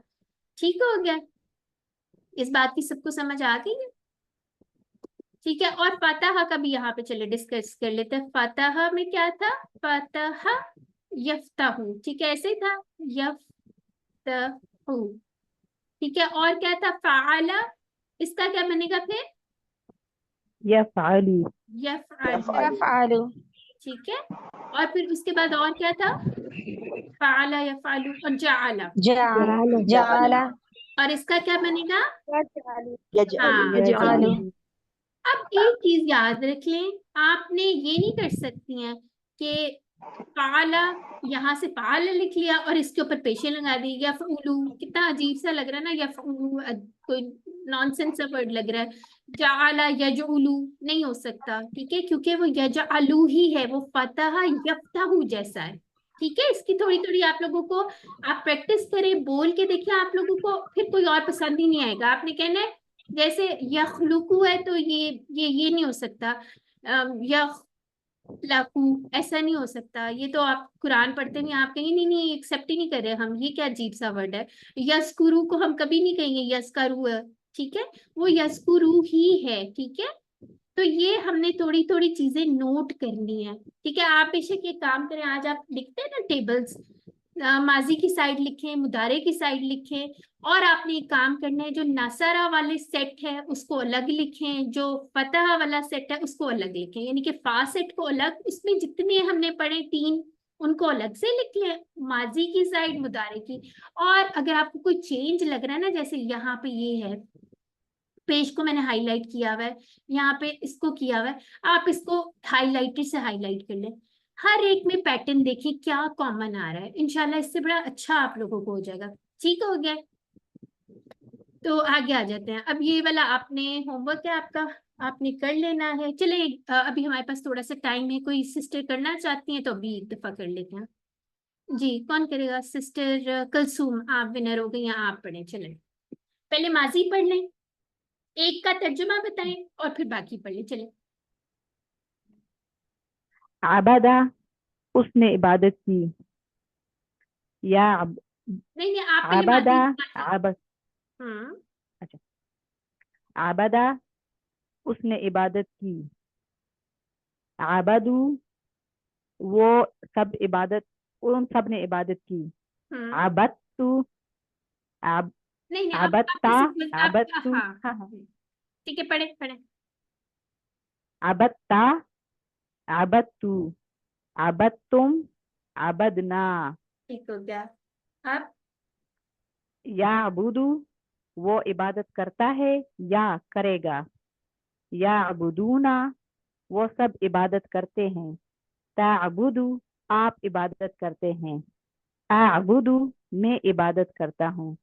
ठीक हो गया। इस बात की सबको समझ आ गई है? ठीक है। और फातहा का भी यहाँ पे चले डिस्कस कर लेते हैं। फातहा में क्या था? फातहा यफ्ताहू, ठीक है, ऐसे था, यफ्ताहू। ठीक है। और क्या था? फाला, इसका क्या बनेगा फिर? यफ़अलु, यफ़अलु। ठीक है। और फिर उसके बाद और क्या था? फ़अला यफ़अलु, और जअला। जआला और इसका क्या बनेगा? यजअलु। हाँ। अब एक चीज याद रख लें, आपने ये नहीं कर सकती हैं कि फ़अला यहाँ से फ़अला लिख लिया और इसके ऊपर पेशे लगा दी, या फ़अलु, कितना अजीब सा लग रहा है ना, या फ़अलु कोई नॉनसेंस सा वर्ड लग रहा है। जअला यजउलु नहीं हो सकता। ठीक है, क्योंकि वो यजअलु ही है, वो फतह यफ्तहु जैसा है। ठीक है। इसकी थोड़ी थोड़ी आप लोगों को, आप प्रैक्टिस करें, बोल के देखिए, आप लोगों को फिर कोई और पसंद ही नहीं आएगा। आपने कहना है जैसे यखलुकु है, तो ये नहीं हो सकता, यखलकु ऐसा नहीं हो सकता। ये तो आप कुरान पढ़ते नहीं, आप कहेंगे नहीं नहीं एक्सेप्ट ही नहीं कर रहे हम, ये क्या अजीब सा वर्ड है। यस्कुरु को हम कभी नहीं कहेंगे यस्करु है। ठीक है, वो यस्कुरु ही है। ठीक है। तो ये हमने थोड़ी थोड़ी चीजें नोट करनी है। ठीक है। आप बेशक ये काम करें, आज आप लिखते हैं ना टेबल्स, माजी की साइड लिखें, मुदारे की साइड लिखें, और आपने एक काम करना है, जो नसारा वाले सेट है उसको अलग लिखें, जो फतह वाला सेट है उसको अलग लिखें, यानी कि फा सेट को अलग, उसमें जितने हमने पढ़े 3 उनको अलग से लिख लें, माजी की साइड, मुदारे की। और अगर आपको कोई चेंज लग रहा है ना, जैसे यहाँ पे ये है, पेज को मैंने हाईलाइट किया हुआ है, यहाँ पे इसको किया हुआ है, आप इसको हाईलाइटर से हाईलाइट कर लें। हर एक में पैटर्न देखिए क्या कॉमन आ रहा है, इंशाल्लाह इससे बड़ा अच्छा आप लोगों को हो जाएगा। ठीक हो गया। तो आगे आ जाते हैं। अब ये वाला आपने होमवर्क है आपका, आपने कर लेना है। चले, अभी हमारे पास थोड़ा सा टाइम है, कोई सिस्टर करना चाहती हैं तो अभी एक दफा कर लेते हैं। जी, कौन करेगा? सिस्टर कलसूम, आप विनर हो गई हैं, आप पढ़ें। चलें, पहले माजी पढ़ लें, एक का तर्जुमा बताएं, और फिर बाकी पढ़ लें। चलें। आबदा उसने इबादत की, या नहीं आप पहले आबदा, माजी। आबद, अच्छा, आबदा उसने इबादत की, आबदू वो सब इबादत, उन सब ने इबादत की, आबदतु, आब नहीं आबदता, आबदतु, हाँ हाँ, ठीक है, पढ़े पढ़े। आबदता, आबदतु, आबदतुम, आबदना, ठीक हो गया। अब याबुदु वो इबादत करता है या करेगा। याअबुदूना वो सब इबादत करते हैं। ताअबुदु आप इबादत करते हैं। आअबुदु मैं इबादत करता हूँ।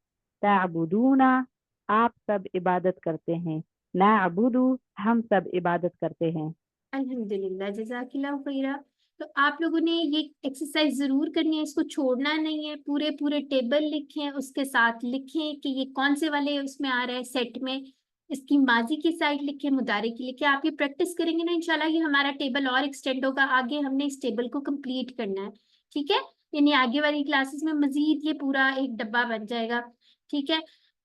ताअबुदूना आप सब इबादत करते हैं। नाअबुदु हम सब इबादत करते हैं। अल्हम्दुलिल्लाह, जज़ाकिल्लाह खैरा। तो आप लोगों ने ये एक्सरसाइज जरूर करनी है, इसको छोड़ना नहीं है। पूरे पूरे टेबल लिखें, उसके साथ लिखें कि ये कौन से वाले उसमें आ रहा है सेट में। इसकी माजी की साइड लिखें, मुदारे की लिखें। आप ये प्रैक्टिस करेंगे ना, इंशाल्लाह ये हमारा टेबल और एक्सटेंड होगा। आगे हमने इस टेबल को कंप्लीट करना है, ठीक है। यानी आगे वाली क्लासेस में मजीद ये पूरा एक डब्बा बन जाएगा, ठीक है।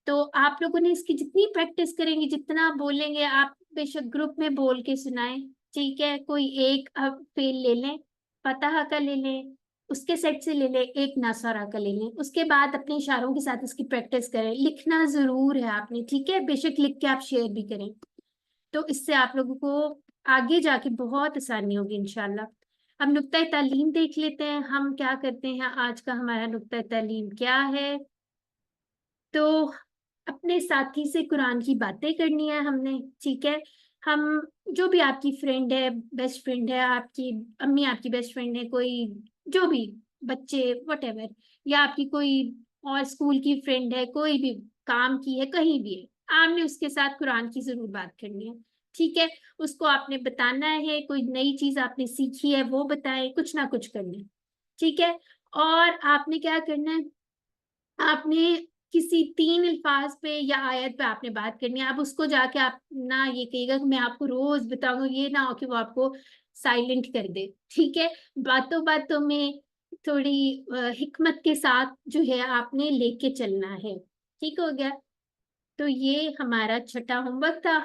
तो आप लोगों ने इसकी जितनी प्रैक्टिस करेंगे, जितना बोलेंगे, आप बेशक ग्रुप में बोल के सुनाएं, ठीक है। कोई एक अब फेल ले लें, फतह का ले लें, उसके सेट से ले लें, एक नासरा का ले लें। उसके बाद अपने इशारों के साथ इसकी प्रैक्टिस करें। लिखना जरूर है आपने, ठीक है। बेशक लिख के आप शेयर भी करें, तो इससे आप लोगों को आगे जाके बहुत आसानी होगी इंशाल्लाह। अब नुक्ता तालीम देख लेते हैं, हम क्या करते हैं। आज का हमारा नुक्ता तालीम क्या है? तो अपने साथी से कुरान की बातें करनी है हमने, ठीक है। हम जो भी आपकी फ्रेंड है, बेस्ट फ्रेंड है, आपकी अम्मी आपकी बेस्ट फ्रेंड है, कोई जो भी बच्चे व्हाटएवर, या आपकी कोई और स्कूल की फ्रेंड है, कोई भी काम की है, कहीं भी है, आपने उसके साथ कुरान की जरूर बात करनी है, ठीक है। उसको आपने बताना है, कोई नई चीज आपने सीखी है वो बताएं, कुछ ना कुछ करना है, ठीक है। और आपने क्या करना है, आपने किसी 3 अल्फाज पे या आयत पे आपने बात करनी है। अब उसको जाके आप ना ये कहिएगा कि मैं आपको रोज बताऊंगा, ये ना हो कि वो आपको साइलेंट कर दे, ठीक है। बातों बातों में थोड़ी हिकमत के साथ जो है आपने लेके चलना है, ठीक हो गया। तो ये हमारा छठा होमवर्क था।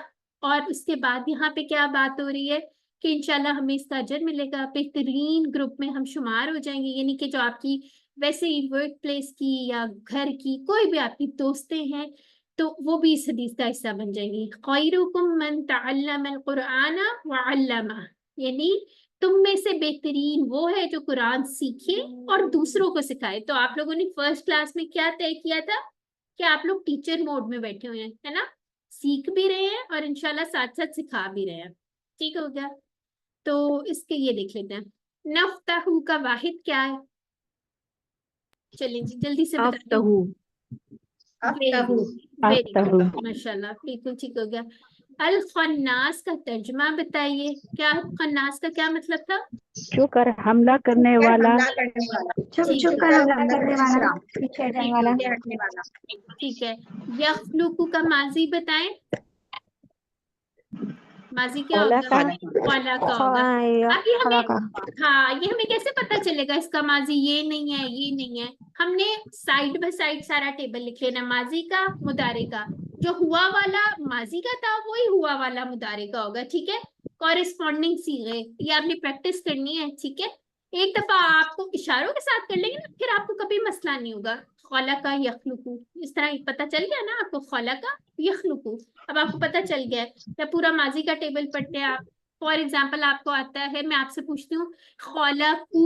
और उसके बाद यहाँ पे क्या बात हो रही है कि इंशाल्लाह हमें इसका अजर मिलेगा, बेहतरीन ग्रुप में हम शुमार हो जाएंगे। यानी कि जो आपकी वैसे ही वर्क प्लेस की या घर की कोई भी आपकी दोस्तें हैं, तो वो भी इस हदीस का हिस्सा बन जाएंगी। खैरुकुम मन तअल्लमल कुरआन व अल्लमा, यानी तुम में से बेहतरीन वो है जो कुरान सीखे और दूसरों को सिखाए। तो आप लोगों ने फर्स्ट क्लास में क्या तय किया था कि आप लोग टीचर मोड में बैठे हुए हैं, है ना। सीख भी रहे हैं और इंशाल्लाह साथ साथ सिखा भी रहे हैं, ठीक हो गया। तो इसके ये देख लेते हैं, नफ्तहू का वाहिद क्या है। चलिए जी जल्दी से बताइए। माशाल्लाह, बिल्कुल ठीक हो गया। अल खन्नास का तर्जुमा बताइए, क्या खन्नास का क्या मतलब था? छुकर हमला करने वाला। छुपकर हमला करने वाला, पीछे हटने वाला। ठीक है। यखलुकु का माजी बताएं, माजी क्या होगा? खला का होगा। अब ये हमें, हाँ ये हमें कैसे पता चलेगा इसका माजी ये नहीं है, ये नहीं है। हमने साइड बाय साइड सारा टेबल लिख लेना, माजी का, मुदारे का। जो हुआ वाला माजी का था वही हुआ वाला मुदारे का होगा, ठीक है। कॉरेस्पॉन्डिंग सीगे ये आपने प्रैक्टिस करनी है, ठीक है। एक दफा आपको इशारों के साथ कर लेंगे ना, फिर आपको कभी मसला नहीं होगा। खला का यखलुकु, इस तरह पता चल गया ना आपको, खला का यखलुकु। अब आपको पता चल गया है। या पूरा माजी का टेबल पढ़ते हैं आप। फॉर एग्जाम्पल आपको आता है, मैं आपसे पूछती हूँ खलाकू,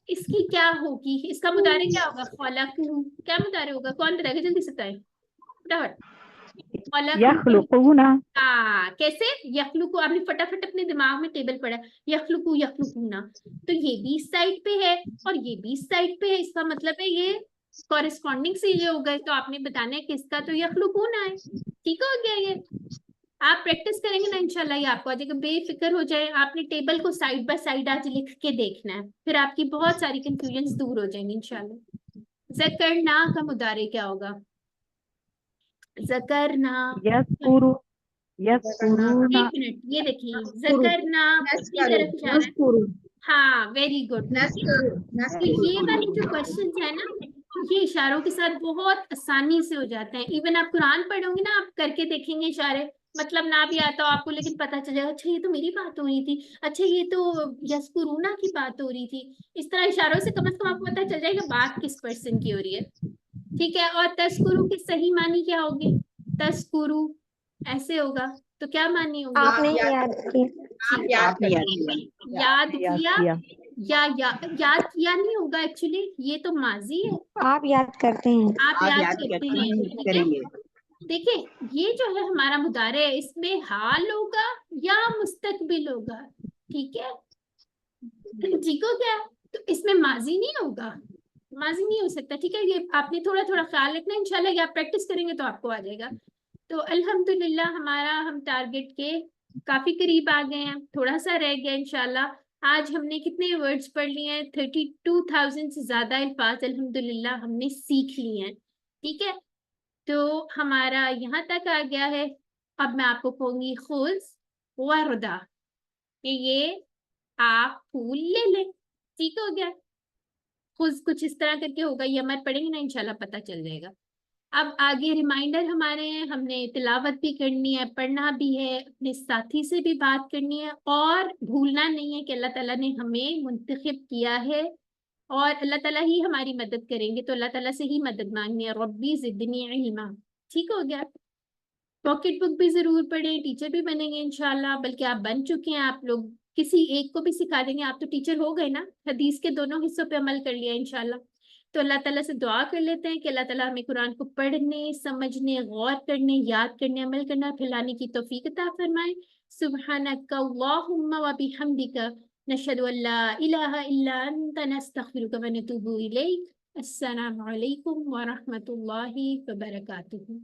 इसकी क्या होगी, इसका मुदारे क्या होगा? खलाकू क्या मुदारे होगा? कौन बताएगा, जल्दी से बताएं फटाफट। यखलुकूना। हाँ कैसे? यखलुकू आपने फटाफट अपने दिमाग में टेबल पढ़ा, यखलुकू यखलुकूना। तो ये भी इस साइड पे है और ये भी इस साइड पे है, इसका मतलब है ये कॉरेस्पॉन्डिंग से ये हो गए। तो आपने बताना है किसका, तो यखलुकूना है, ठीक हो गया। ये आप प्रैक्टिस करेंगे ना इंशाल्लाह ये आपको आ जाएगा। बेफिक्र हो जाए, आपने टेबल को साइड बाय साइड आज लिख के देखना है, फिर आपकी बहुत सारी कंफ्यूजन दूर हो जाएंगी इंशाल्लाह। ज़करना का मुदारे क्या होगा? ज़करना, यस्कुरु, यस्कुरूना। एक मिनट ये देखिए, ज़करना की तरफ इशारा है। हाँ वेरी गुड। तो ये वाले जो क्वेश्चंस है ना, ये इशारों के साथ बहुत आसानी से हो जाते हैं। इवन आप कुरान पढ़ोगे ना, आप करके देखेंगे इशारे, मतलब ना भी आता हो आपको, लेकिन पता चल जाएगा अच्छा ये तो मेरी बात हो रही थी, अच्छा ये तो यस्कुरूना की बात हो रही थी। इस तरह इशारों से कम आपको पता चल जाएगा बात किस पर्सन की हो रही है, ठीक है। और तस्कुरु की सही मानी क्या होगी? तस्कुरु ऐसे होगा, तो क्या मानी होगी? आपने याद किया, याद किया या याद किया नहीं होगा, एक्चुअली ये तो माजी है। आप याद करते हैं। आप याद करते हैं, ठीक है। देखिए ये जो है हमारा मुदारे है, इसमें हाल होगा या मुस्तकबिल होगा, ठीक है, ठीक हो गया। तो इसमें माजी नहीं होगा, माजी नहीं हो सकता, ठीक है। ये आपने थोड़ा थोड़ा ख्याल रखना, इंशाल्लाह ये आप प्रैक्टिस करेंगे तो आपको आ जाएगा। तो अल्हम्दुलिल्लाह हमारा हम टारगेट के काफी करीब आ गए हैं, थोड़ा सा रह गया इंशाल्लाह। आज हमने कितने वर्ड्स पढ़ लिए हैं? 32,000 से ज्यादा अल्फाज अल्हम्दुलिल्लाह हमने सीख लिए हैं, ठीक है। तो हमारा यहाँ तक आ गया है। अब मैं आपको कहूंगी खुज वर्दा, कि ये आप फूल ले लें, ठीक हो गया। खुद कुछ इस तरह करके होगा, ये हमारे पढ़ेंगे ना इंशाल्लाह पता चल जाएगा। अब आगे रिमाइंडर हमारे हैं, हमने तिलावत भी करनी है, पढ़ना भी है, अपने साथी से भी बात करनी है, और भूलना नहीं है कि अल्लाह ताला ने हमें मुंतखब किया है और अल्लाह ताला ही हमारी मदद करेंगे, तो अल्लाह ताला से ही मदद मांगनी है। रब्बी जिदनी इल्मा, ठीक हो गया। पॉकेट बुक भी जरूर पढ़ें, टीचर भी बनेंगे इंशाल्लाह, बल्कि आप बन चुके हैं, आप लोग किसी एक को भी सिखा देंगे, आप तो टीचर हो गए ना। हदीस के दोनों हिस्सों पे अमल कर लिया इंशाल्लाह। तो अल्लाह ताला से दुआ कर लेते हैं कि अल्लाह ताला हमें कुरान को पढ़ने, समझने, गौर करने, याद करने, अमल करना, फैलाने की तौफीक अता फरमाए। सुब्हानक अल्लाहुम्मा व बिहम्दिका नशहदु अल्ला इलाहा इल्ला अंता नस्तगफिरुका व नतूबु इलैक। अस्सलामु अलैकुम व रहमतुल्लाहि व बरकातुहू।